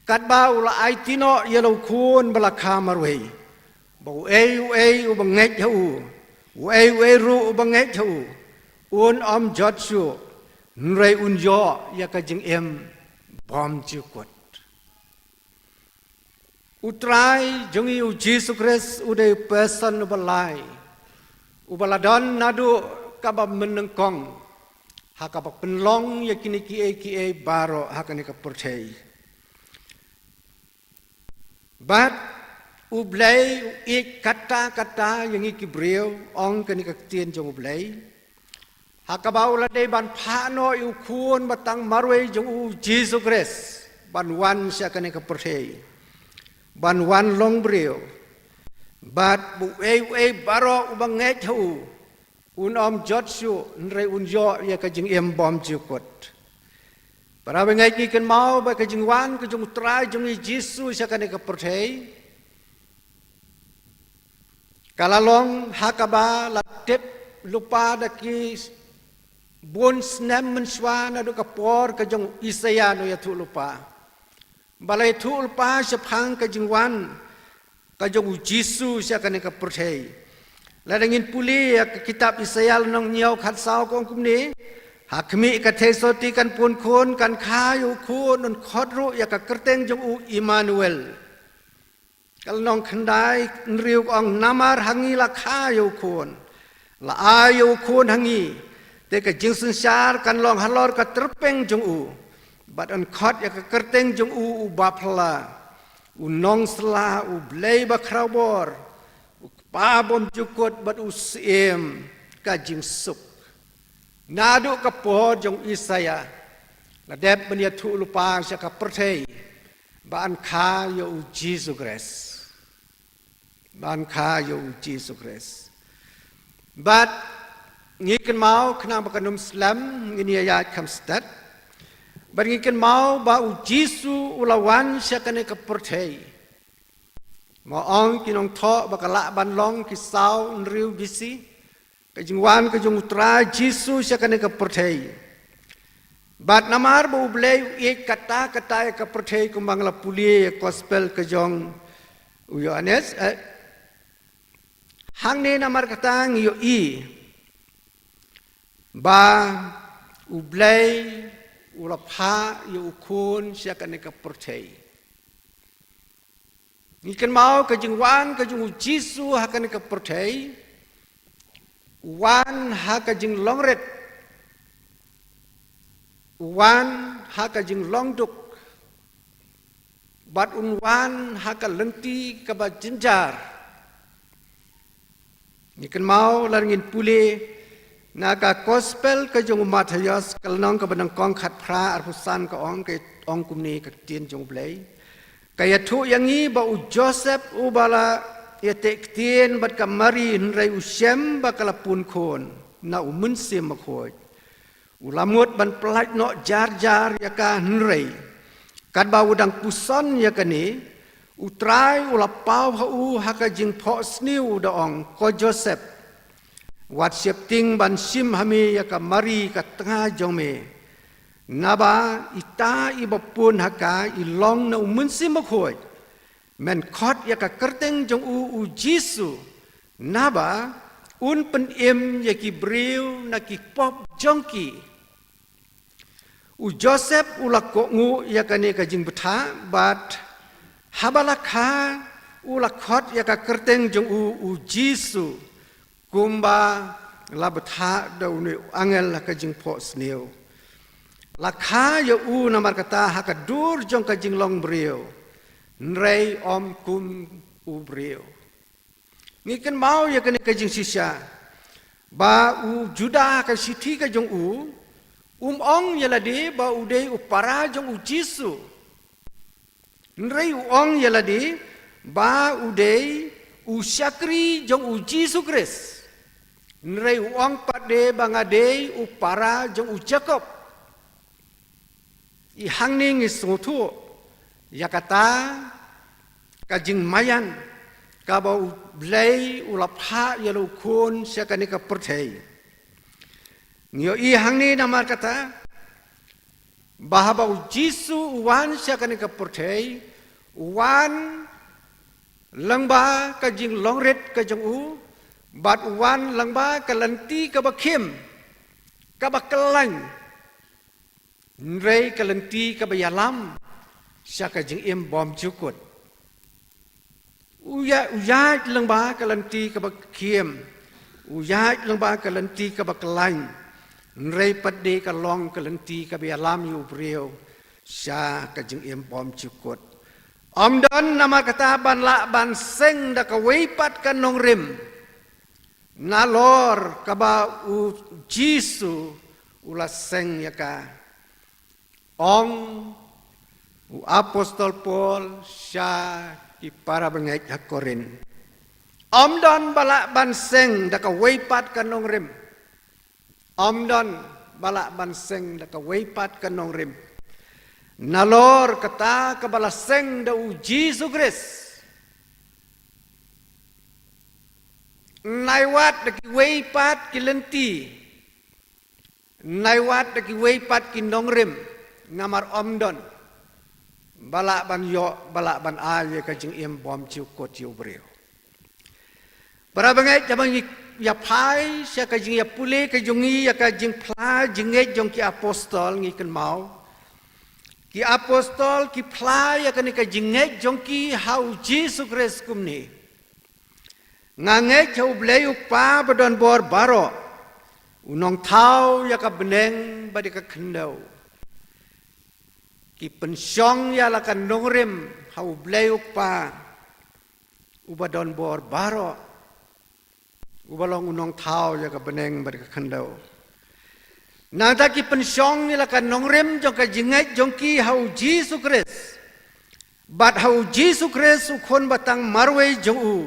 kat ba ula ai tino ya lo kun bala khamarwe bo u bangai hu u ru bangai hu un om jotsu nrei un yo ya ka jing em bom cukut utrai jongi ujisu Kris udai person ubalai ubaladon nadu kabab menengkong hakabak penlong yakini ki baro hakani ka percay bat ublay ik kata yang iki brio ong kani ka tien jong ublay hakabau la dei ban phano yu kun batang marwe jong u Jesus Kris ban wan sia kane ka percay ban wan long brio bat bu baro ubang ngai thu un om jotsu nre un yo ya ka jing em bom jukot para bengai ki kan mau ba ka jing wan ka jong trai jong Jesus sia kane ka percay kalalong hakaba la tep lupa daki bon snam menswana do kapor ka jong Isaya no ya thu lupa balai thu lupa sepang ka jingwan ka jong Jisu sia kan ka percay ladangin puli ya kitab Isaya nong nyau khat sao kong kumni hakmi ka thesoti kan pun khon kan khayu khon on khodru ya ka kerteng jong u Immanuel kal nong khandai nriu ong namar hangi la khayu khon la ayu khon hangi te ka jingsun syar kan long halor ka terpeng jong u bat an khot ya ka kerteng jong u bapla u nong sla u blei ba krawbor u pa bom jukot bat u siem ka jing sup nadu ka po jong Isaya la deb bania thu lupa sya ka perthei ba an kha yo u Jesus Kris ba an kha yo u Jesus Kris but ngikan mau kena bakanum Islam ini ayat kamstat beringikan mau ba ujisu ulawan syakane ka perthei ma ong kinong tho bakala ban long ki sau nriu bisi ka jingwan ka jung utra Jisu syakane ka perthei bat namar ba ublei ek kata ka perthei kumbang la puli gospel ka jong Yohanes hang ne namar kata yo ba ublay ulapha yu ukun siya ka percay Ikan mau kajing wan kajing Jisu hakan ke percaya wan ha kajing longret wan ha kajing longduk bat wan ha ka lenti ke bat jenjar ikan mau laringin pule naga gospel kajing umat hayas kalnong ke benang kong khat pra arpusan ke ong kumni ke tien jong blai kaya tu yang ini bau Joseph ubala ya tektien bat kamari nrai usem bakala pun kon na umun sim makoi ulamut ban pelaj no jar ya ka nrai kad bau dang puson ya kani utrai ulapau hau haka jing pho sniu daong ko Joseph wat septing ban sim hami ya kamari ka tengah jome naba ita ibapun haka ilong na umunsi makhoi men khot ya ka kerteng jong u Jisu naba un pen em ya ki breu na ki pop jongki u Joseph ulak ngu ya ka ne ka jing betha bat habalakha ulak khot ya ka kerteng jong u Jisu kumba la betha da uni angel ka jing pho sneu lakha ya u namar kata haka dur jong ka jing long brio nrei om kum u brio ngiken mau ya kene ka jing sisya ba u juda ka sithi ka jong u ong ya ladi ba u dei u para jong u Jisu nrei u ong ya ladi ba u dei u syakri jong u Jisu Kris nrei u ong pat de bangadei u para jong u Jacob I hangning is sotu yakata kajing mayan kabau blai ulapha yalu kun syakani ka perthai ngio I hangni namar kata bahabau Jisu wan syakani ka perthai wan langba kajing longret kajing u bat wan langba kalanti ka bakim ka bakalang nrei kalenti kabayalam syaka jing im bom cukut uya lengba kalenti kabakiem uya lengba kalenti kabakelain nrei pade kalong kalenti kabayalam yu brio syaka jing im bom cukut omdan nama kata ban la ban seng da kaweipat kanong rim nalor kaba u Jisu ula seng yaka ong u apostol Paul sya ki para bengai hakorin omdon balak banseng da ka weipat kanong rim omdon balak banseng da ka weipat kanong rim nalor kata ka balaseng da u Jisu Kris naiwat da ki weipat ki lenti naiwat da ki weipat ki nong rim ngamar omdon balak ban yo balak ban aye ka jing im bom chiu kot chiu brio para bangai jamang ya pai sya ka jing ya pule ka jungi ya ka jing pla jinge jong ki apostol ngi ken mau ki apostol ki pla ya ka ni ka jinge jong ki hau Jisu Kris kumni ngange chau bleu pa badon bor baro unong thau ya ka beneng badi ka khendau ki pensyong ya lakan nongrim hau bleuk pa ubadon bor baro ubalong unong thau ya ka beneng bar ka khandau nang ta ki pensyong ya lakan nongrim jong ka jingai jong ki hau Jisu Kris bat hau Jisu Kris u khon batang marwe jong u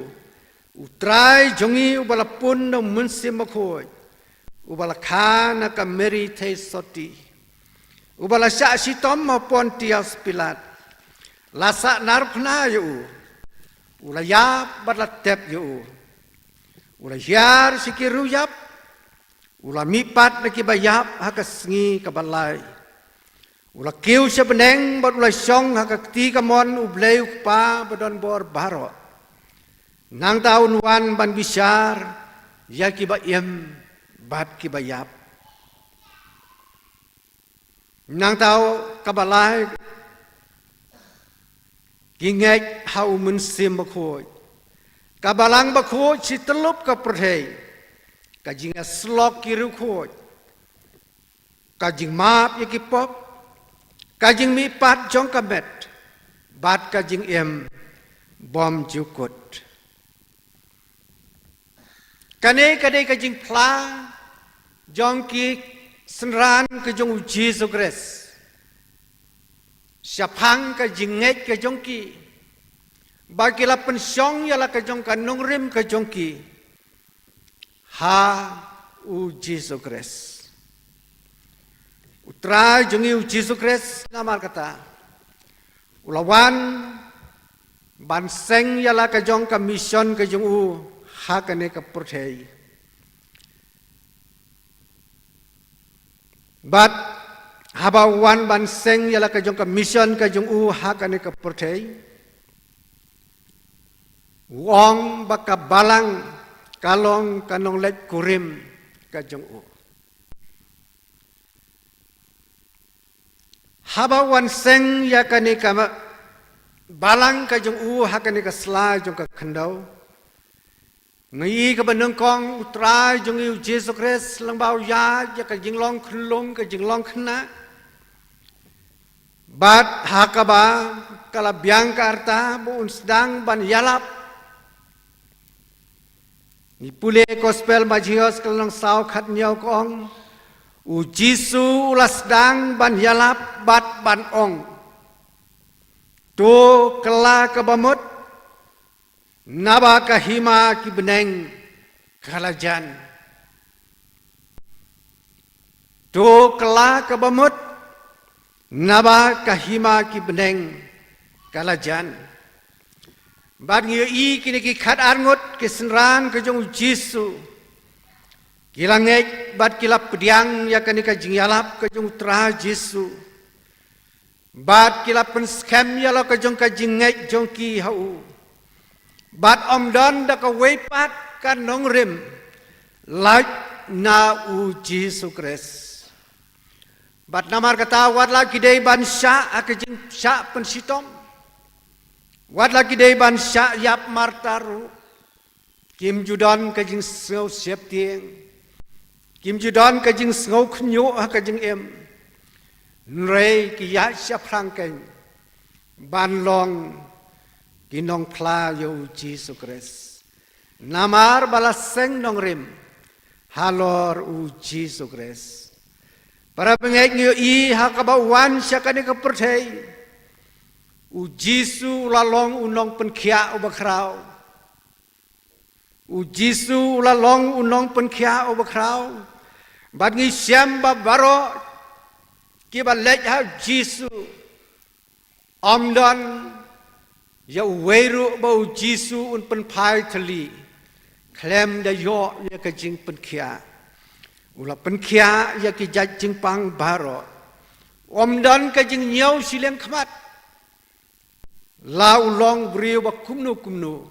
utrai jongi ubalapun no munsim makhoi ubalakana ka meri thei soti ubala sya sitom ma Pontius Pilat lasa narpna yu ula yap balatep yu ula yar sikiru yap ula mipat na kibayap hakasngi kabalay ula kiu sya beneng bat ula syong hakakti kamon ubleu pa badon bor baro nang taun wan ban bisyar ya kibayem bat kibayap nang tahu kabalai Ginget hau mensim bakoi. Kabalang bakoi citelup ke perhei. Kajing slok kiru koi. Kajing maap yakipop. Kajing mipat jong kamet. Bat kajing bom jukut. Kane kajing pla. Jong ki senran ke jong Jesu Kristus. Siapang ke jinget ke jongki. Bagilah pensyong ialah ke jong kanung rim ke jongki. Ha u Jesu Kristus. Utra jongi u Jesu Kristus namar kata. Ulawan banseng ialah ke jong ka mission ke jong u ha kane ke perthei. But habawan banseng ialah kajong ka mission kajong hakane ka perthei. Wong baka balang kalong kanong let kurim kajong Habawan seng yakane ka balang kajong hakane ka sla jong ka khandau. Ngi ka banengkong utra jong Jesu Kristus lang bau ya ka jinglong khulung ka jinglong khna. Bat hakaba kala biang karta buun sedang ban yalap. Ni pule gospel majios kalong saw khat nyau kong. U Jesu ulas sedang ban yalap bat ban ong. Tu kala kabamut. Naba kahima ki beneng kalajan. Tu kala kabamut. Naba kahima ki beneng kalajan. Bad ngiyo i kini ki khat arngut ki senran ke jong Jesu. Kilangek bad kilap pediang ya kani ka jingyalap ke jong tra Jesu. Bad kilap penskem ya lo ke jong ka jingek jong ki hau. Bat omdon da ka weipat ka nongrim like na u Jesu Kristus. Bat namar kata wat lagi dei ban sya akajing sya pensitom. Wat lagi dei ban sya yap martaru. Kim judon kajing sngau siap tieng. Kim judon kajing sngau knyo akajing Nrei ki ya sya prangkeng. Ban long Kinong pla yo Jesu Kristus. Namar balaseng nong rim. Halor u Jesu Kristus. Para pengek ngiyo i hakabawan siya kani ka perthei. U Jesu ulalong unong penkia ubakraw. U Jesu ulalong unong penkia ubakraw. Bad ngi siyam babaro. Kiba lej ha Jesu. Omdon. Ya weru bau Jesu un penpai tali. Klem da yo ya ka jing penkia. Ula penkia ya ki jing pang baro. Omdan ka jing nyau sileng khamat. La ulong brio ba kumnu.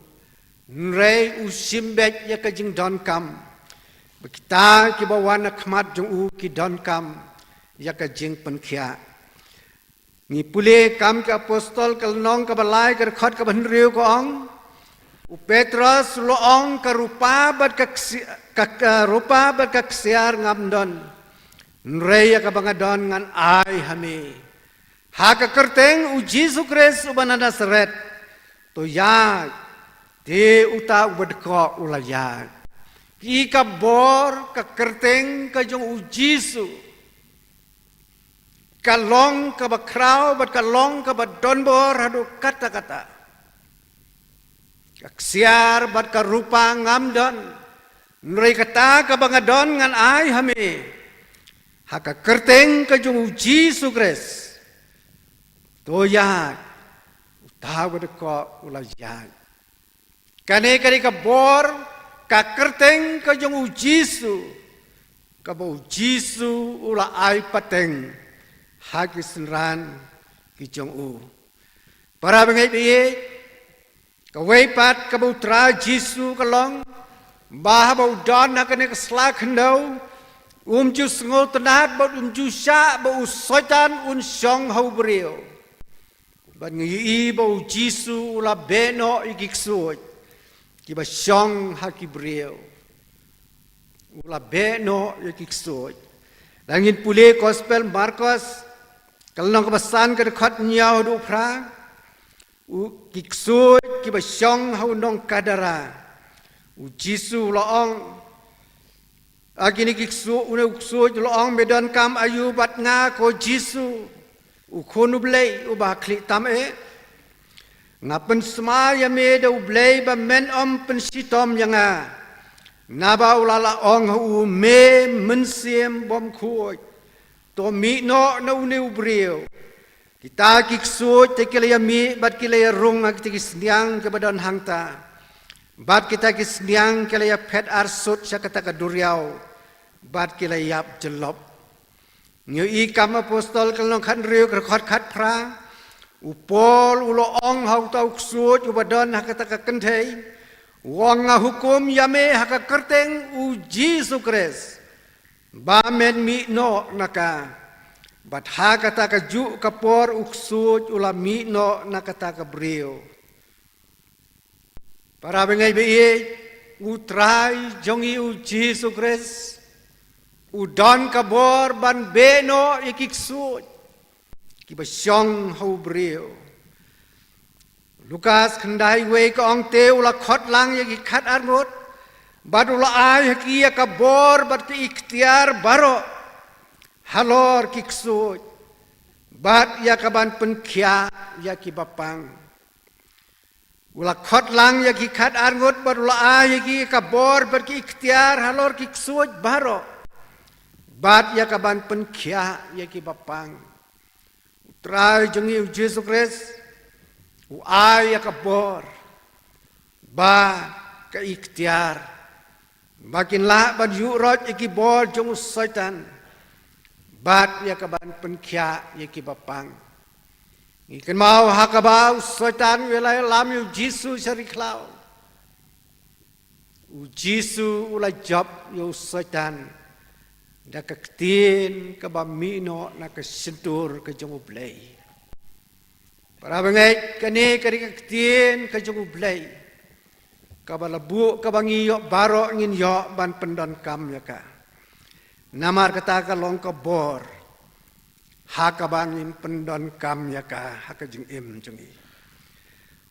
Nrei usimbek ya ka jing don kam. Kita ki bawana khamat jong u ki don kam ya ka jing penkia. Ni pule kam ke apostol kalnong ka balai ka khot ka banriu ko ong. U Petrus lo ong ka rupa bat ka ksiar ngamdon. Nreya ka bangadon ngan ai hami. Ha ka kerteng u Jesu Kristus u banana seret. To ya te uta ubadko ulaya. Ki ka bor ka kerteng ka jong u Jesu. Kalong ka bakraw, bat kalong ka badonbor, hadu kata-kata. Kaksiar, bat karupa ngamdon. Nuray kata ka bangadon ngan ay hami. Haka kerteng ka jung Jesu Kristus. Toyag, utawad ko ulayag. Kani ka bor, ka kerteng ka jung Jesu. Ka bau Jesu ula ay pateng. Hagi senran kijong u. Para bengay biye, kawaipat kabutra Jesu kalong, bahabaw don na kani kaslak hendaw, umju sengo tenat, baut umju sya, baut soitan un syong hau beriyo. ban ngi bo Jisu ula beno ikiksuj ki ba syong hakibreo ula beno ikiksuj langin pule gospel Markus kalnong kebasan ke dekat nyau du pra u kiksuj ki ba syong hau nong kadara u Jisu laong agini kiksu une uksuj laong medan kam ayu bat nga ko Jisu u khonu blei u ba khli tam e ngapen sma ya me do blei ba men pen sitom yanga naba ulala ong u me mensiem bom khuj to mi no no ne ubrio kita kiksuj te kile mi bat kile rung ak te kisniang ke badan hangta bat kita kisniang kile ya pet arsut sakata ka duriau bat kile yap jelop nyu I kam apostol kalong khan riu khot khat pra upol ulo ong hau tau ksuj u badan hakata ka kenthei wong hukum yame haka kerteng u Jisu Kris ba men mi no naka bat hakata ka ju kapor uksuj ula mi no nakata ka brio para bengai be utrai jongi u Jisu Kris udon kabor ban beno ikiksuj ki ba syong hau brio Lukas khandai we ka ong te ula khot lang ya ki khat arngot bat ula ai ki ka bor bat ki ikhtiar baro halor kiksuj bat ya ka ban penkhia ya ki bapang ula khot lang ya ki khat arngot bat ula ai ki ka bor bat ki ikhtiar halor kiksuj baro bat ya ka ban penkhia ya ki bapang trai jongi Yesus Kristus u ai ya ka bor ba ka ikhtiar makin la ban yu rot iki bor jong setan bat ya ka ban penkhia ya ki bapang ikan mau hakabau setan welai lam yu Jisu sari klau u Jisu ula job yu setan da ka ktin ka ba mino na ka sentur ka jong blei para bengai kani kari ka ktin ka jong blei ka balabu ka bangi yo baro ngin yo ban pendon kam ya ka namar kata ka long ka bor ha ka bangin pendon kam ya ka ha ka jing im jong I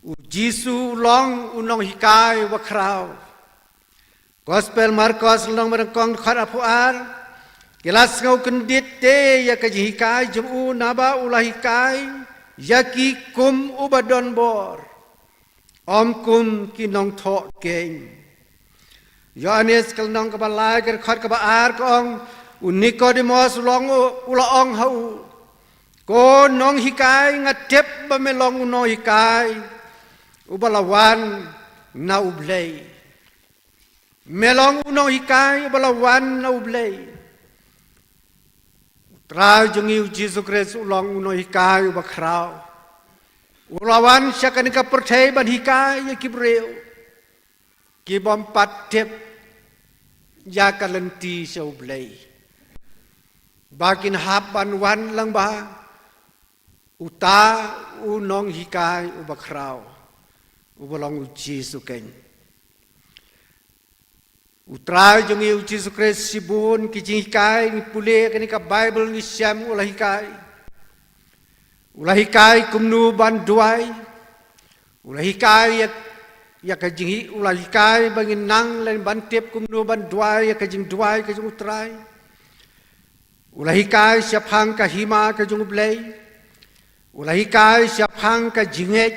u Jisu long unong hikai wa krau gospel Markus long merengkong khara puar kelas ngau kendit te ya ka hikai jong u naba ulah hikai yaki kum ubadon bor om kum ki nong tho keng Yohanes kal nong ka balai ka khot ka ba ar kong u Nicodemus long ula ong hau ko nong hikai ngatep ba melong no hikai ubalawan na ublei melong no hikai ubalawan na ublei trai jongi Yesus Kristus ulong uno hikai ubakrau ulawan syakani ka perthai ban hikai ya kibreu ki bom patep ya kalenti sau blei bakin hapan wan lang ba uta unong hikai ubakrau ubolong Yesus ken utrai jongi Yesus Kristus sibun ki hikai ni pule kani ka Bible ni syam ulah hikai kumnu ban duai ulah hikai ya ka jingi ulah hikai bangin nang lain ban tep kumnu ban duai ya ka jing duai ka jing utrai ulah hikai syapang ka hima ka jing blei ulah hikai syapang ka jinget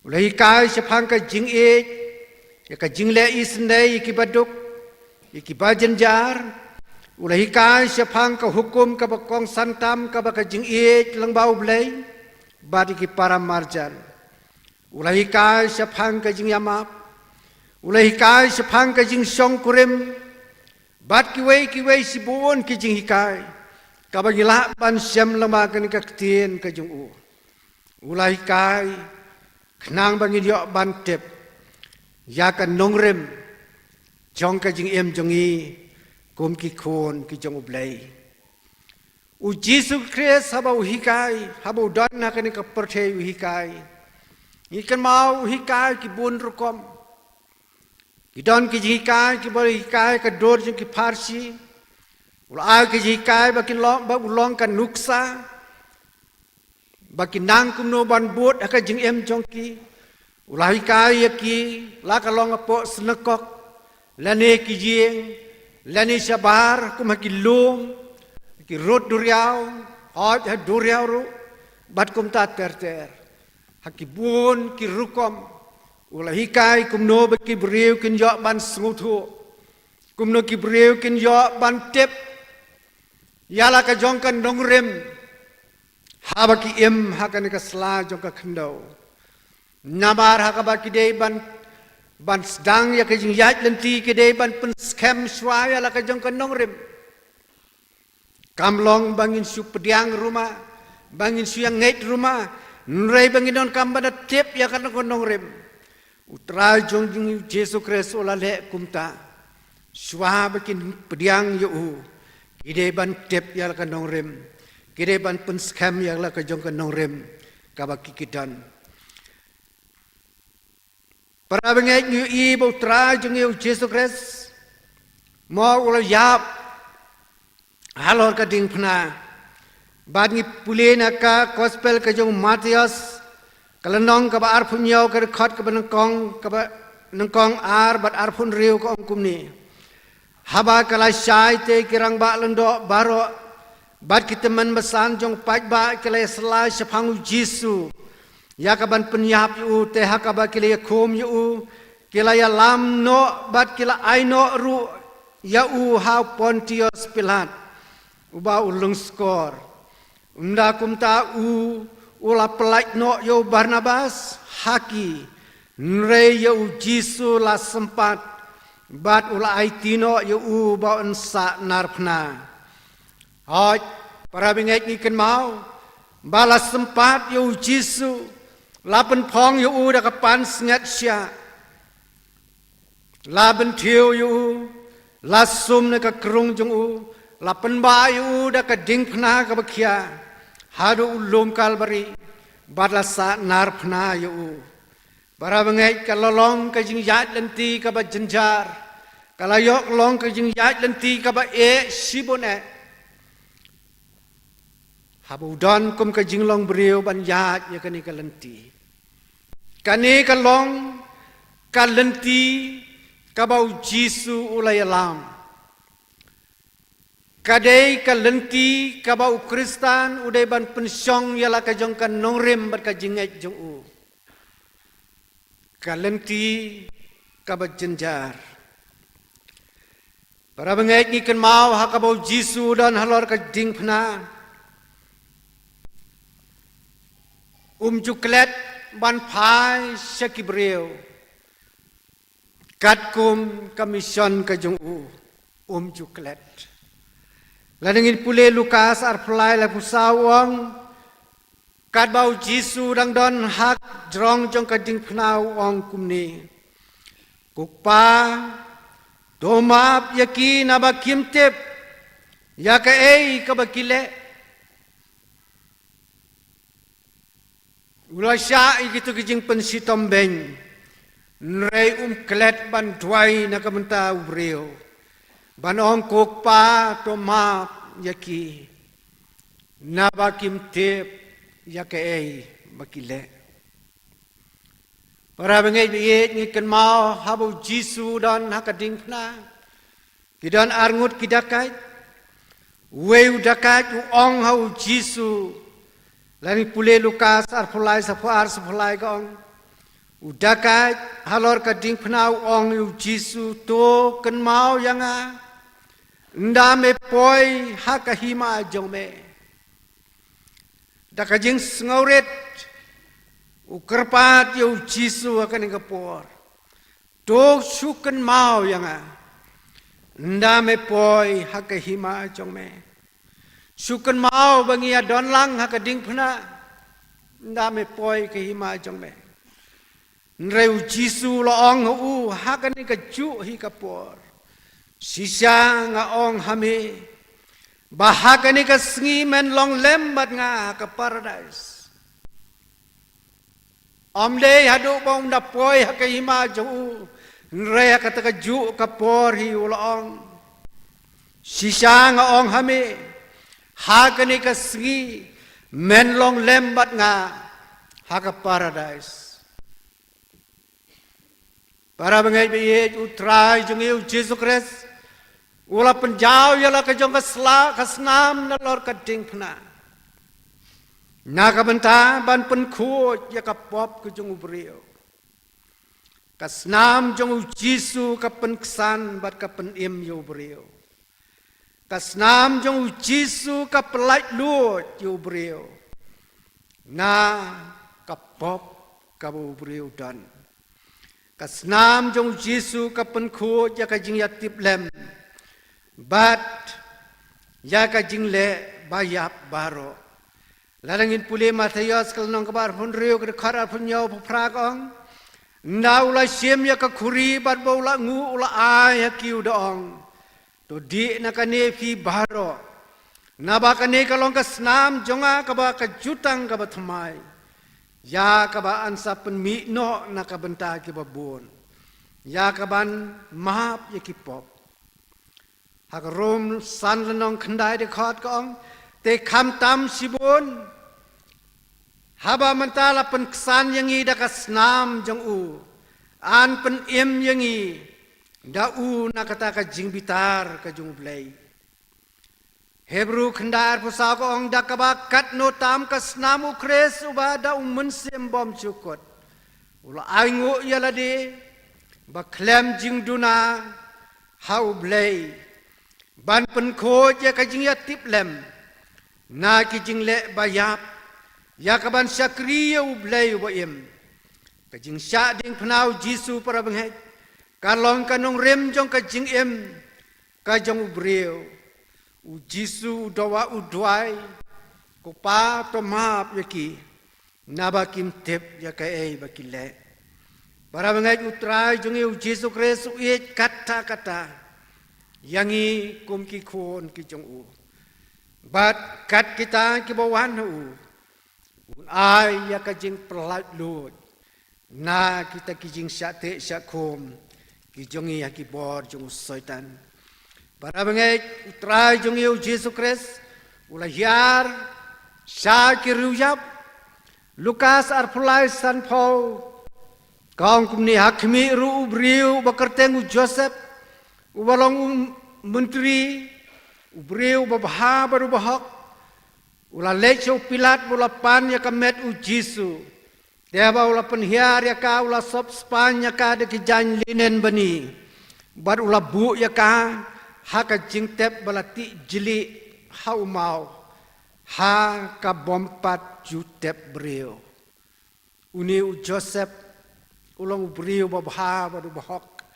ulah hikai syapang ka jinget ya ka jingle isnei ki baduk ki bajenjar ulah hikai syapang ka hukum ka bakong santam ka baka jingit lang bau blei badi ki para marjan ulah hikai syapang ka jing yamap ulah hikai syapang ka jing syong kurim bad ki wei sibun ki jing hikai ka bagila ban syam lama kan ka ktien ka jing u ulah hikai knang bangin yo ban tep ya kan nongrem jong ka jing em jongi kum ki khon ki jong ublei Jesu Kristus habau hikai, habau don nak ni kepercaya hikai. Ikan mau hikai ki bun rukom. Ki don ki hikai ki boleh hikai ke dor jeng ki parsi. Ulah ki hikai bakin long kan nuksa. Bakin nang kumno ban buat akan jeng em jongki. Ulah hikai ki la ka long apo senekok. Lane ki jeng, lane sabar kum ki lum. Ki rot duriau, hoj duriau ru, bat kum ta ter. Haki bun ki rukom, ulah hikai kum no baki beriu kin yok ban sengutu, kum no ki beriu kin yok ban tep, yala ka jongkan dongrem, haba ki im hakan ka sela jongka kendau, nabar haka baki dei ban sedang ya ka jing yat lenti ki dei ban pen scam swaya la ka jongkan dongrem. Kamlong bangin su pediang rumah, bangin su yang ngait rumah, nrai bangin don kambada tip ya kan kondong rem. Utra jong Yesus Kristus ola le kumta. Suah bakin pediang yu. Kide ban tip ya kan dong rem. Kide ban pun scam ya la ka jong kan dong rem. Kabaki kidan. Para bangit yu i utra jong Yesus Kristus. Mau ola yap. Halor ka ding pna bad ngi pulena ka gospel ka jong Matius kalenong ka ba arpun yaw ka khot ka banangkong ka ba nangkong ar bad arpun riu ka ongkum ni haba kala syai te kirang ba lendo baro bad kiteman basan jong paj ba kala sela syaphangu Jesu ya ka ban penyap yu te ha ka ba kila khom yu kila ya lam no bad kila aino ru ya u ha Pontius Pilat uba ulung skor unda kumta ula pelak no yo Barnabas haki nre yo Jesu la sempat bat ula aitino yo ba unsa narpna hoj para bingek ni ken mau bala sempat yo Jesu lapen phong yo da kapan sngat sya laben thiu yo lasum na ka krung jong lapan bayu da ka ding phna ka bakhia hadu ulum kalbari badla sa nar phna yu bara bangai ka lolong ka jing yat lenti ka ba jenjar kala yok long ka jing yat lenti ka ba sibone habu don kum ka jing long beriu ban yat ya kani ka lenti kani ka long ka lenti ka ba Jesu ulay alam kadai ka lenti ka bau Kristan udai ban pensyong yala ka jong kan nongrem bat ka jingai jong u ka lenti ka ba jenjar para bengai ni kan mau ha ka bau Jesu dan halor ka ding phna juklet ban phai syakibreu kat kum kamison ka jong u juklet Ladengin pule Lukas arpulai la pusawang kat bau Jesu dang don hak drong jong kading pnau ong kumni kukpa domap yaki nabakim tip yaka ka bakile ulasya igitu kijing pensitom beng nrei klet ban dwai nakamenta ubreo Banong kukpa toma yaki nabakim tip yake bakile. Para bengai biye ni kan mau habu Jesu dan hakading pna. Kidan arngut kidakai. Weu dakai ong hau Jesu. Lani pule Lukas arpulai sapulai gong. Udakai halor kading pna ong yu Jesu to kan mau yanga. Ndame poi hakahima jome. Dakajing ngauret ukerpat yu Jesu akan ingapor. Do sukan mau yanga. Ndame poi hakahima jome. Sukan mau bangi adon lang hakading pna. Ndame poi kahima jome. Nreu Jesu loong hu hakan ingaju hi kapor. Sisa nga ong hame Bahaga ni ka sengi men long lembat nga ka paradise. Omle hadu bong da poi ha ka hima ju nre ka ta ka ju ka por hi ulong. Sisa nga ong hame haga ni ka sengi men long lembat nga ha ka paradise. Para bengai biye utrai jungi Yesus Kristus ula penjau yala ka jong ka snam na lor ka ding pna. Na ka benta ban pen khu ya ka pop ka jong ubrio. Ka snam jong Yesus ka pen ksan bat ka pen im yo ubrio. Ka snam jong Yesus ka pelait lut yo ubrio. Na ka pop ka ubrio dan. Kasnam jong Yesus ka penku ya ka jing yatip lem bat ya ka jing le bayap baro larangin puli Matius kalnong kabar hunrio ka khara punyo phrakong naula sim ya ka khuri bat bola ngu ula ai ya kiu dong to di na ka ne phi baro na ba ka ne kalong kasnam jonga ka ba ka jutang ka ba thamai ya kaban sa penmi no nakabenta ki babon ya kaban mahap ya ki pop hak rom san lanong khandai de khot kong te kham tam sibon haba mentala pen ksan yangi da kasnam jong u an pen im yangi da u nakata ka jing bitar ka jong blai Hebrew khandar pusau ko ong dakaba kat no tam kasnamu kres uba da mensim bom cukot. Ula aingu yala de ba klem jing duna hau blay. Ban pen ko je ka jing ya tip lem. Na ki jing le bayap. Ya ka ban sakriya u blay wa im. Ka jing sya ding pnau Jisu para benghet. Kalong kanong rem jong ka jing im. Ka jong ubreu. Jisu dawa udwai ko pa to map yaki nabakim tep ya kai bakile para mengai utrai jungi Jisu Kristus ye kata yangi kum ki khon ki jong u bat kat kita ki bawan u ai ya ka jing pelat lut na kita ki jing syate syakum ki jongi ya ki bor jong syaitan. Para bengai utrai jong Yesus Kristus ulahyar syakir ruyap Lukas arpulai San Paul kaum kumni hakmi ru ubriu bakerteng Joseph ubalong menteri ubriu babha baru bahak ula lecho Pilat ula pan ya kamet Jisu deba ula penhiar ya ka ula sop Spanya ka de kijan linen bani bar ula bu ya ka haka jingtep balati jili hau mau ha ka bompat jutep brio uni u Joseph ulong brio babha baru bahok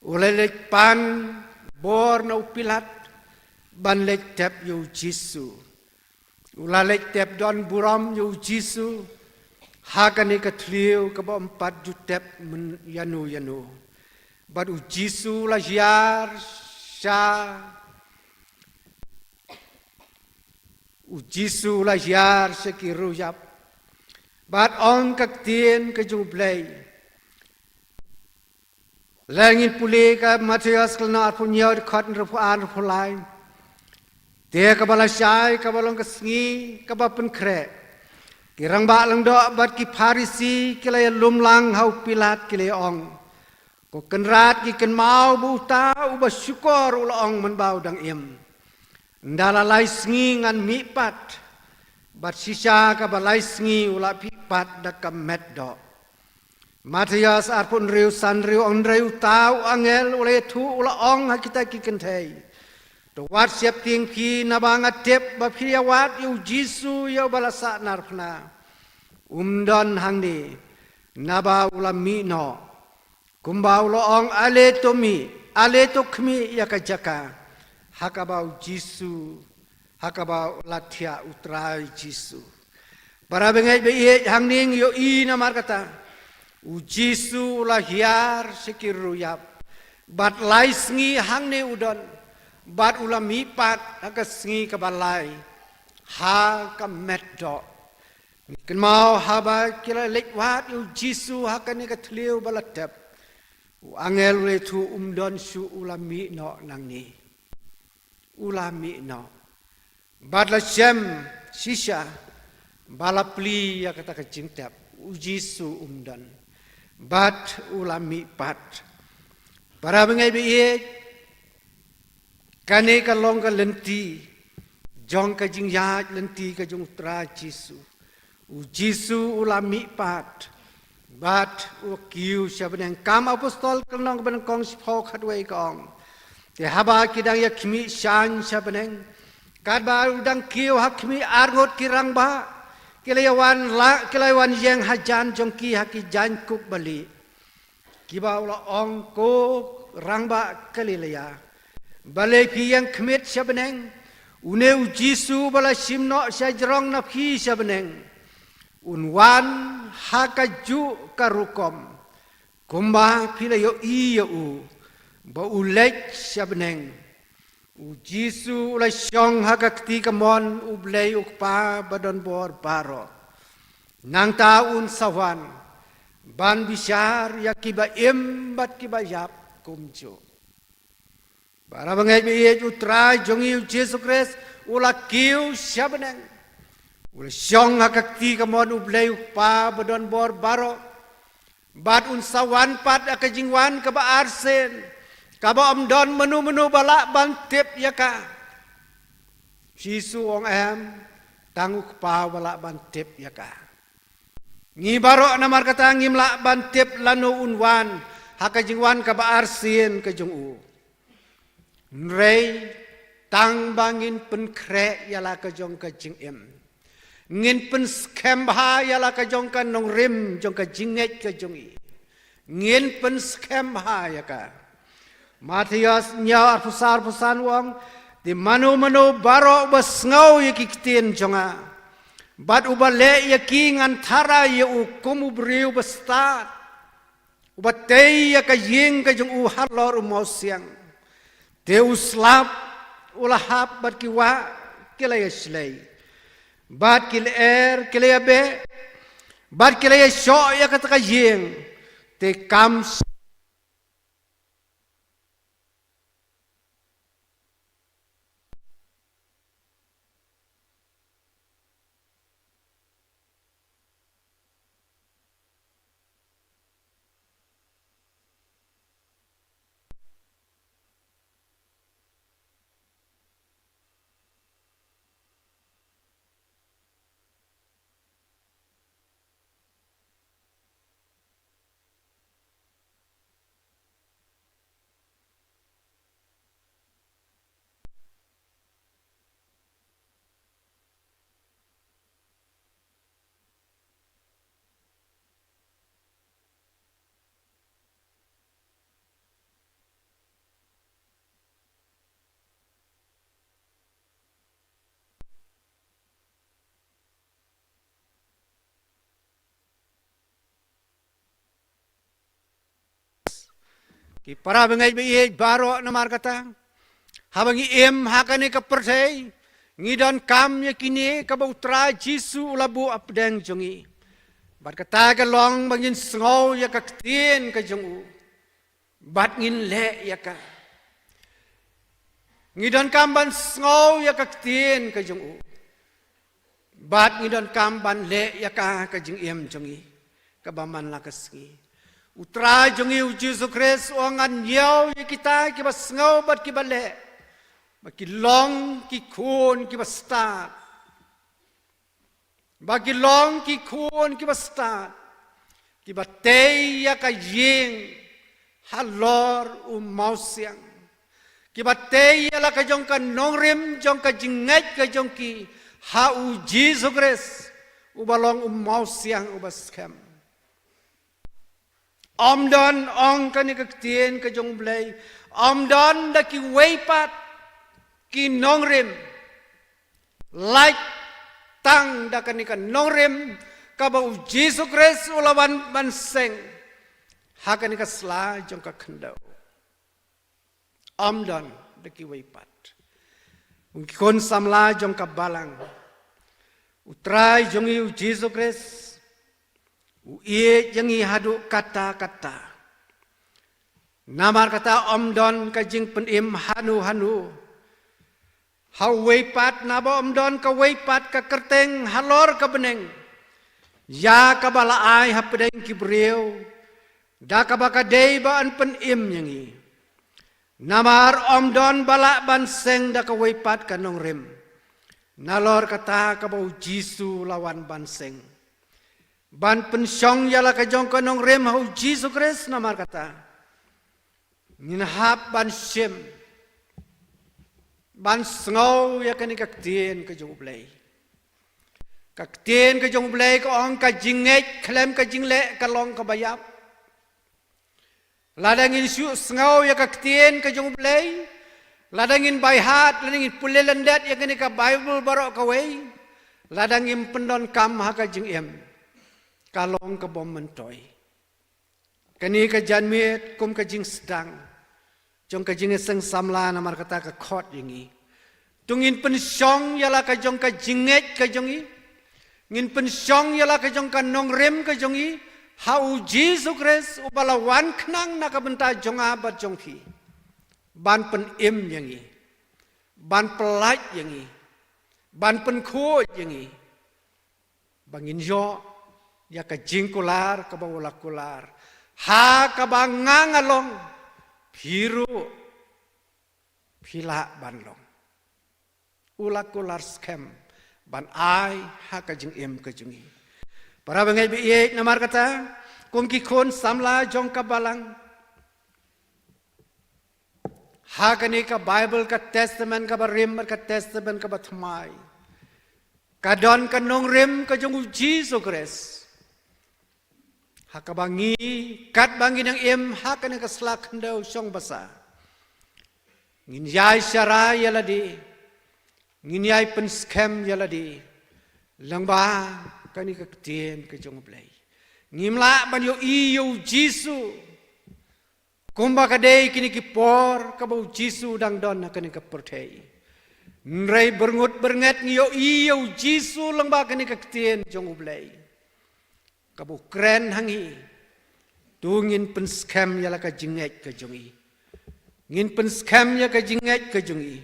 ulelek pan bor na Pilat ban lek tep yu Jisu ulalek tep don buram yu Jisu haka ni ka tliu ka bompat jutep yanu baru Jisu la yar Sya Jisu la yar sekiru yap bat on kak tien ke jublay langin puli ka Matius kalna punya de khot ru an ru lai te ka bala syai ka balong ka sngi ka ba pen kre kirang ba lang do bat ki Farisi kilay lumlang hau Pilat kilay ong ko kenrat ki ken mau bu ta u ba syukur ulong man bau dang im ndala lai sngi ngan mi pat bat sisa ka balai sngi ula pi pat da ka met do Matius arpun riu san riu on riu tau angel ule thu ula ong ha kita ki ken thei to wat siap ting pi na banga tep ba pi wat yu Jisu yo balasa narpna don hang ni na ba ula mi no kumbau loong ale to khmi yakajaka hakabau Jisu hakabau lathia utrai Jisu para bengai be hangning yo I namar kata u Jisu lahiar sikiruyap bat laisngi hangne udon bat ulami pat haka sengi kabalai ha ka meddo kan mau haba kila lekwat u Jisu haka ni ka tliu balatep angel re tu umdon su ulami no nang ni ulami no badla shem shisha balapli ya kata kecintap u Jisu umdon bat ulami pat para bengai be kane ka long ka lenti jong ka jing ya lenti ka jong tra Jisu u Jisu ulami pat bat u kiu shabeng kam apostol kanong ben kong sipho khatwei kong te haba kidang ya khmi shan shabeng kad ba udang kiu hakmi argot kirang ba kilawan yang hajan jong ki haki jan kuk bali kiba ula ong ko rangba kalilaya balai pi yang khmet shabeng une u Jisu bala simno sajrong na phi shabeng unwan hakaju karukom kumba pilayo iyo u ba ulek shabneng u Jisu la syong hakakti kamon ublay ukpa badon bor baro nang taun sawan ban bisyar yakiba imbat kiba yap kumjo bara bangai bi utra jongi Yesus Kristus ula kiu shabneng ula syong hakakti kamon ublay ukpa badon bor baro bat unsawan pat akajingwan kaba arsen kaba omdon menu balak bantip yaka Jisu ong em tangu kpa balak bantip yaka ngi baro namar kata ngimla bantip lanu unwan hakajingwan kaba arsen kajung u nrei tang bangin pen kre yala kajong kajing em ngin pen skem ha yala kajong kan nong rim jong kajinget kajong i ngin pen skem ha yaka Matias nya pusar pusan wong di manu baro basngau yakiktin jonga bat ubale yaki ngantara ya ukum ubriu bestat ubatei yakaying kajong uhalor umausiang Deus lap ulahap bat kiwa kilaya slay bat kilaya be bat kilaya syo ya kata kaying te kam ki para bengai be baro namar kata habangi em hakane ka percay ngidon kam yakini ka bautra Jisu labu apdeng jongi bat kata ka long bangin sngau ya ka tien ka jongu bat ngin le ya ka ngidon kam ban sngau ya ka tien ka jongu bat ngidon kam ban le ya ka jing em jongi ka baman la kasgi utra jongi Yesus Kristus ongan yau ya kita kibas ngau bat kibale baki long ki kun kibas start baki long ki kun kibas start kibatei ya kaying halor mausiang kibatei ya la kajong ka nongrim jong ka jinget ka jong ki ha u Yesus Kristus ubalong mausiang ubaskem Omdon ong kani kaktien kajong blay. Omdon da ki weipat ki nongrim. Like tang da kani ka nongrim kabau Yesus Kristus ulawan banseng. Hakani ka sla jong ka kandau. Omdon deki weipat. Kon samla jong kabalang. Utrai jongi u Jesu Kris. U ie jongi hadu kata-kata. Namar kata omdon kajing penim hanu. Hau weipat nabo omdon ka weipat ka kerteng halor ka beneng. Ya ka balaai hapedeng kibriu. Da ka bakadei baan penim yangi. Namar omdon balak banseng da ka weipat ka nong rim. Nalor kata ka bau Jisu lawan banseng. Ban pensyong yala ka jong ka nong rim hau Jisu Kris namar kata. Ninahap ban sim. Ban sengau ya kani kaktien ka jong blay. Kaktien ka jong blay ka ong ka jingek klem ka jingle ka long ka bayap. Ladangin syuk sengau ya kaktien ka jong blay. Ladangin bayhat, ladangin pulelandat ya kani ka Bible barok ka way. Ladangin pendon kam ha ka jing em. Ka long ka bom mentoy. Kani ka janmiet kum ka jing sedang. Jong ka jing seng samla namar kata ka khot yangi. Tungin pensyong yala ka jong ka jinget ka jongi. Ngin pensyong yala ka jong ka nongrem ka jongi. Hau Jesu Kris ubalawan knang na ka benta jong abat jong ki. Ban pen im yangi. Ban pelat yangi. Ban pen khot yangi. Bangin yo ya ka jingkular ka bawulakular. Ha ka bangang along. Piru pila banlong. Ulakular scam ban ai ha ka jing em ka jungi. Para bangai bi namar kata kum ki khon samla jong ka balang. Ha ka ni ka Bible ka Testament ka barim ka Testament ka bathmai. Ka don ka nong rim ka jong Jesu Kris. Hakabangi kat bangi nang em hakan ka slak ndaw syong basa. Ngin yai syara yaladi. Ngin yai pen scam yaladi. Langba kani ka tien ka jong blay. Ngimla ban yo iyo Jisu. Kumba ka day kini ki por ka bau Jisu dang don kani ka pertei. Nrai berngut bernget ngiyo iyo Jisu langba kani ka tien jong blay. Kabu keren hangi. Tu ngin pen scam yala ka jinget ka jongi. Ngin pen scam ya ka jinget ka jongi.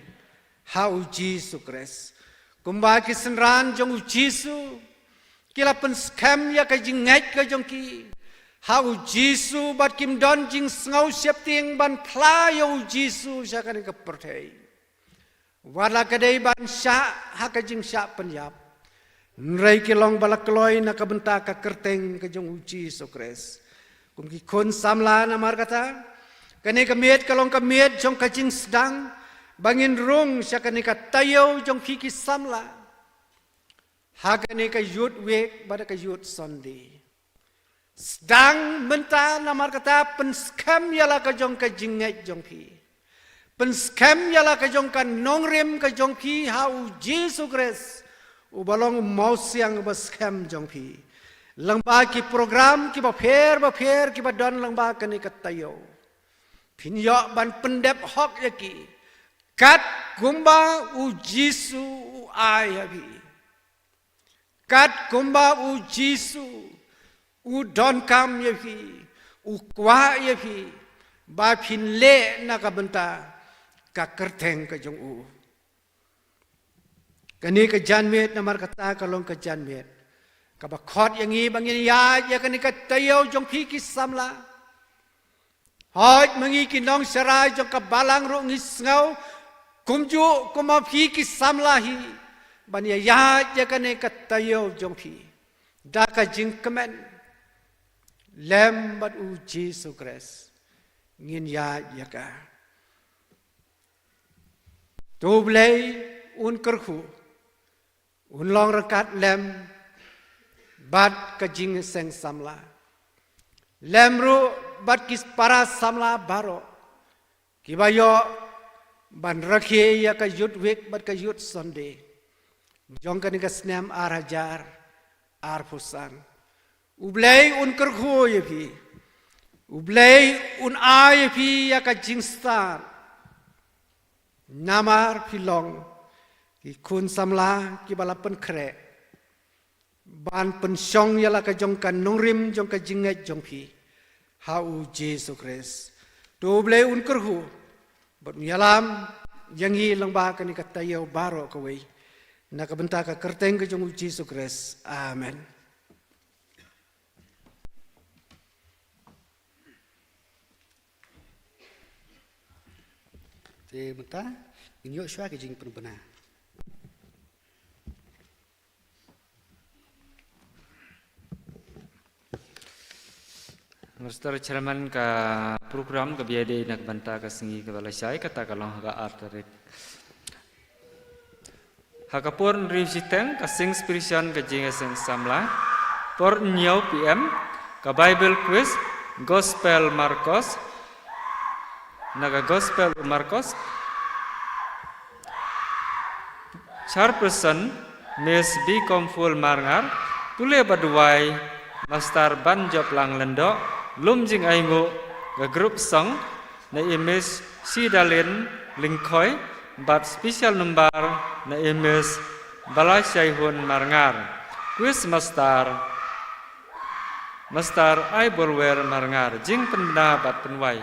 Hau Jesu Kris. Kumba ki senran jong Jesu. Kila pen scam ya ka jinget ka jongki. Hau Jesu bat kim don jing sengau siap ting ban playo Jesu syakan ka pertei. Wala kadai ban sya haka jing sya penyap. Nrai kilong balak kloy na kabenta ka kerteng ka jong Jesu Kris. Kum ki kon samla na mar kata. Kani kamiet kalong kamiet jong ka jing sedang. Bangin rung siya kani ka tayo jong kiki samla. Ha kani ka yut wek bada ka yut Sunday. Sedang menta na mar kata penskam yala ka jong ka jinget jong ki. Penskam yala ka jong ka nongrim ka jong ki hau Jesu Kris. Ubalong mau siang baskem jongpi. Langba ki program ki ba pher ki ba don langba kani katayo. Pinyo ban pendep hok yaki. Kat gumba u Jisu u ai habi. Kat gumba u Jisu u don kam yaki. U kwa yaki. Ba pin le na ka benta ka kerteng ka jong u. Kani ka janmet namar kata kalong ka janmet. Kabakot yang i bangin ya kani ka tayo jong piki samla. Hoy mangi kinong saray jong kabalang ro ngisngaw. Kumju kuma piki samlahi. Banya ya kani ka tayo jong pi. Da ka jing kemen. Lem bat u Jesu Kris. Ngin ya ka. Tublay un kerhu. Unlong rekat lem bat kajing seng samla. Lem ru bat kis para samla baro. Kibayo ban rakhe ya ka yut wek bat ka yut Sunday. Jong ka ni ka snem arajar ar pusang. Ublay un kerho ye pi. Ublay un ay pi ya ka jing star. Namar pilong ki kun samla ki bala pen kre ban pen syong yala ka jong kan nongrim jong ka jinget jong pi hau Jesu Kris do ble un kerhu bat yalam yangi lang ba ka ni katayo baro ka wei na ka benta ka kerteng ka jong Jesu Kris amen. Te benta inyo shwa ke jing penbena. Master Chairman ka program ka biade nak banta ka singi ka balasai kata kalong ka artarik. Hakapon revisitan ka sing spirisan ka jinga sing samla por nyau PM ka Bible quiz Gospel Marcos naga Gospel Marcos Chairperson Miss B. Komful Marngar Tule Baduai Master Banjop Lang Lendo Lumjing Aingo ga grup song na imis Sidalin Lingkoi bat special number na imis Balai Syaihun Marngar Quiz Master Ibolwer Marngar Jing Penbena bat penwai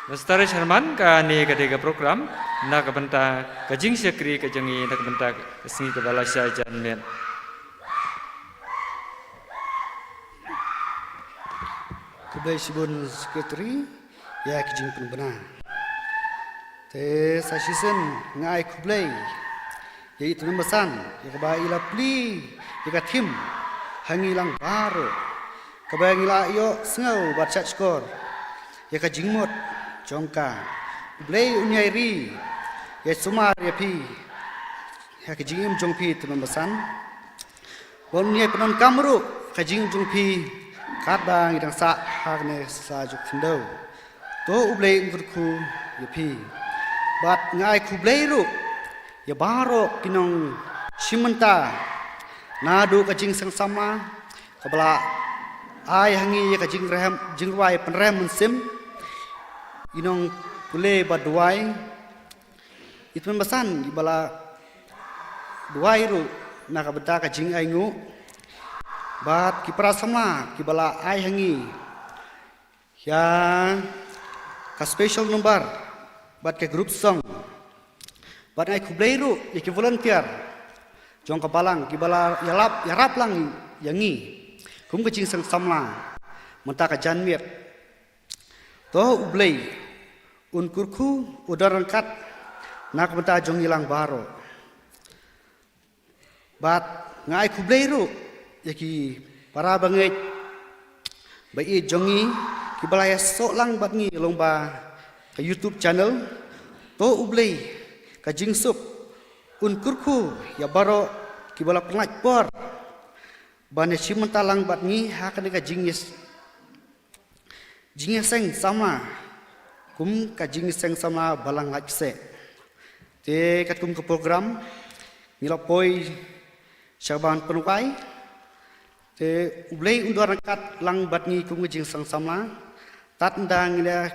Master Sharman ka ni kadega program na kabenta ka jing sekri ka jangi na kabenta singi ka Balai Syai Janmet Kublai sibun sekretari ya ke jing penbena. Te sasisen ngai kublai ya itu memesan ya ka ba ila pli ya ka tim hangilang baro ka ba ngila yo sengau bat chat skor ya ka jingmot jongka blay unyairi ya sumar ya pi ya ka jingim jongpi tu memesan bon nyai penon kamru ka jing jongpi kat bang idang sa hagne sa juk thindo to ublay ngurku ya pi bat ngai kublai ru ya baro kinong simenta nadu ka jing sang sama kabla ai hangi ya ka jing reham jing wai penrem mensim inong pule baduai itu memesan di bala duai ru na ka beta ka jing aingu bat ki prasama ki bala ai hangi ya ka special number bat ke group song bat ai kublai ru ya ki volunteer jong ka balang ki bala ya rap lang yangi kum ka jing sang samla menta ka janmiet to ublai un kurku udar rangkat nak menta jong hilang baro bat ngai kublai ru yaki para banget bai jongi ki balaya sok lang bat ngi lomba ka YouTube channel to ublai ka jingsup un kurku ya baro ki bala penglaj por bane simenta lang bat ngi ha ka ka jingis jingeseng sama kum ka jingeseng sama balang ngakse te kat kum ke program nilapoi syaban penukai te ublei undar kat lang batni kum jing sang sama tat ndang ila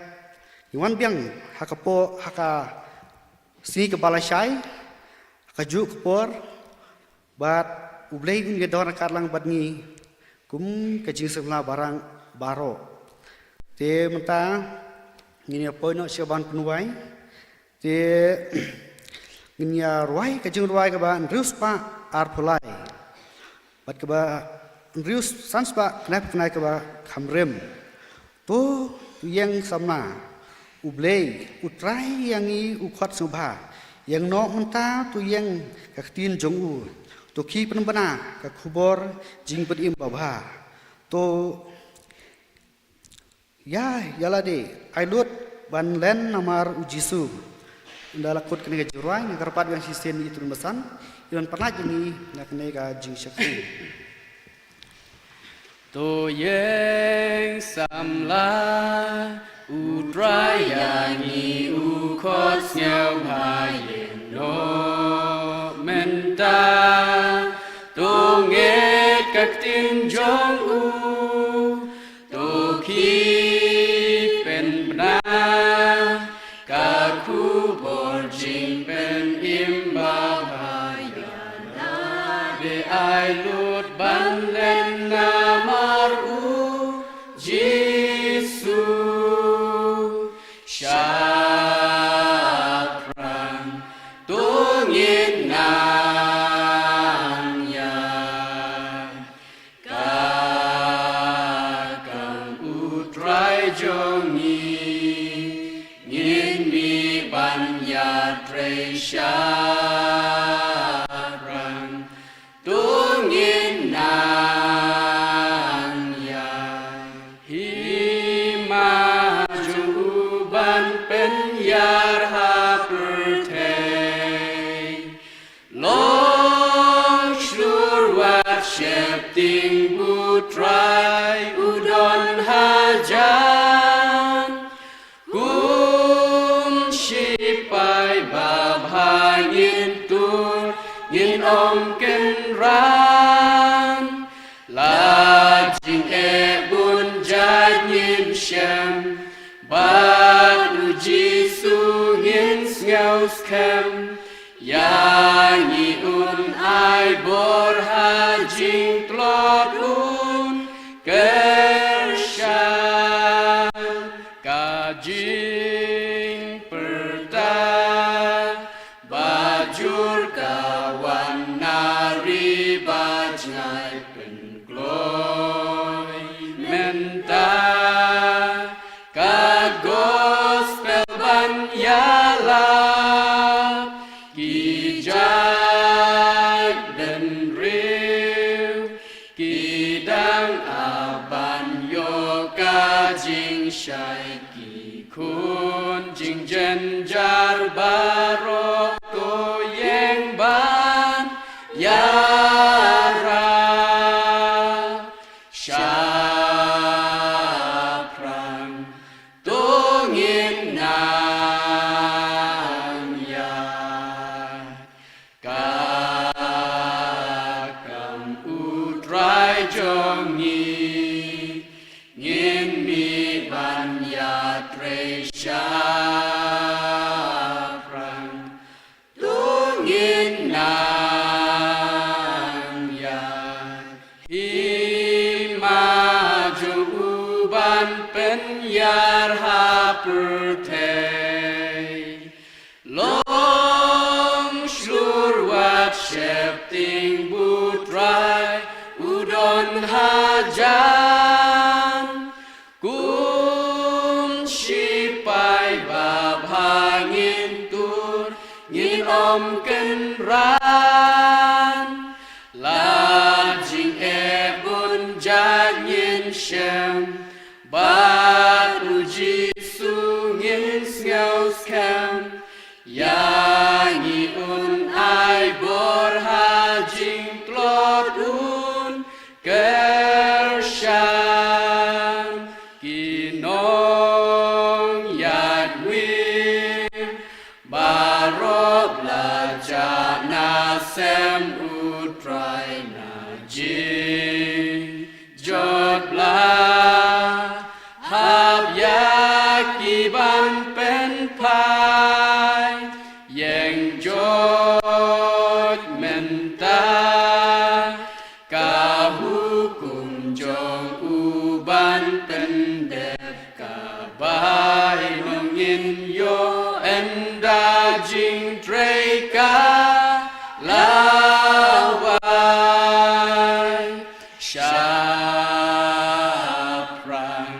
iwan biang hakapo haka si ke balasai kaju kepor bat ublei undar kat lang batni kum ke jing sama barang baro te menta ngini apa no syaban penuai te ngini ruai ke jing ruai ke ban rius pa arpulai bat ke ba rius sanspa knap knai ke ba khamrem to yang sama ublei utrai yang i ukhat subha yang no menta tu yang ka tin jong u to ki penbana ka khubor jing pet im babha to ya yala de ai lut ban len namar ujisu ndala kot kene ke jurwai ni karpat yang sisen itu mesan iron pernah jeni nak kene ka jing syakri to yang samla udrayangi ukot nyau hayen no menta to nget kak tin jong u to ki pen bna ka ku bor jing lut ban len namar u Jisu Syapran tungin nang ya kakang utrai jongi ngin mi ban ya tre syapran tungin nang ya hima juban pen yar ha pertei long shur wat shepting putrai udon hajan kum shipai bab hangin tur ngin om ken ran la jing e bun jat ngin shem bat u Jisu ngin ngau skem yang un ai bor hajing tlot un kershan kajing perta bajur kawan nari bajngai pengloi menta ka gospel ban yala kijak dan riu kidang aban yo kajing syai ki kun jing jen jar barok to yeng ban yara syapran tungin nang ya kakang utrai jongi ngin mi ban ya tre syapran tungin nang ya hima juban pen yar ha pertei long shur wat shepting putrai udon hajan kum shipai bab hangin tur ngin om ken ran la jing e bun jat ngin shem bat u Jisu ngin ngau skem yang un ai bor hajing tlot un kershan kinong yad wir barob la jana sem utrai na jing jot bla hab yaki ban pen pai yeng jot menta ka hukum jong uban pendep ka bai nongin yo enda jing tre ka lawai syapran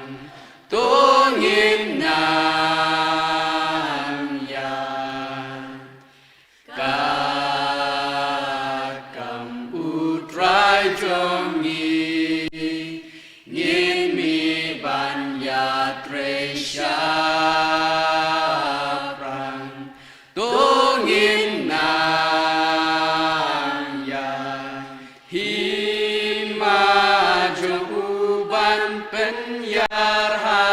tungin nang ya kakang utrai jongi ngin mi ban ya tre syapran tungin nang ya hima juban pen yar ha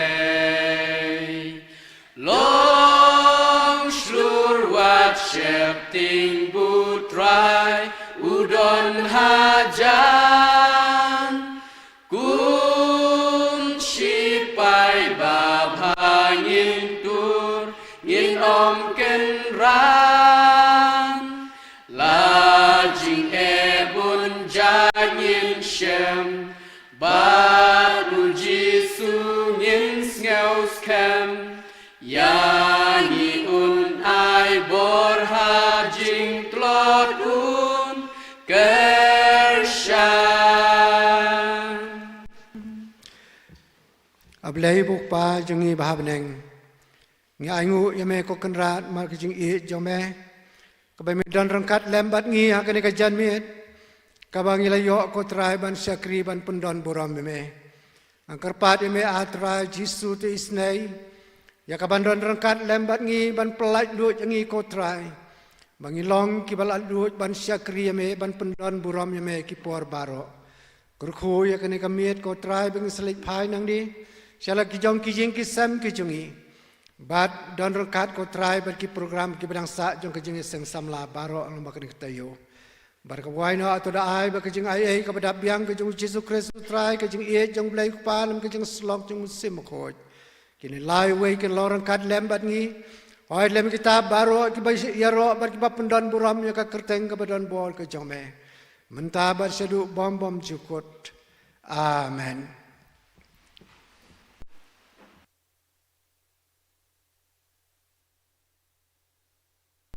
pertei long shur wat shepting putrai udon hajan kum shipai bab hangin tur ngin om ken ran la jing e kem yangi un ai bor hajing tlot un kershan. Ablay bukpa jungi bahabneng. Ngi aingu yame ko kenrat mar kijing I jome. Kabay midon rangkat lembat ngi hakane kajan mit. Kabang ilayo ko try ban syakri ban pendon buram yame. Ang karpat yame atra jisu te isnay. Ya kabandon rangkat lembat ngi ban pelaj lut ngi ko try. Bangilong kibalat lut ban syakri yame ban pendon buram yame kipor baro. Kurku ya kane kamiet ko try bang selik pai nang di. Syala kijong kijing kisam kijungi. Bat don rangkat ko try ban ki program ki bedang sa jong kijing seng samla baro ang bakani ketayo. Bar ka wai no atau da ai ba kijing ai ka badap biang kijing Yesus Kristus try kijing I jong blai pa lam kijing slok jong sim ko. Kini lai wei kin lorang kat lembat ngi. Oi lem kita baro ki ba yaro bar ki ba pendon buram ya ka kerteng ka badon bol ke jome. Mentabar sedu bom bom cukut. Amen.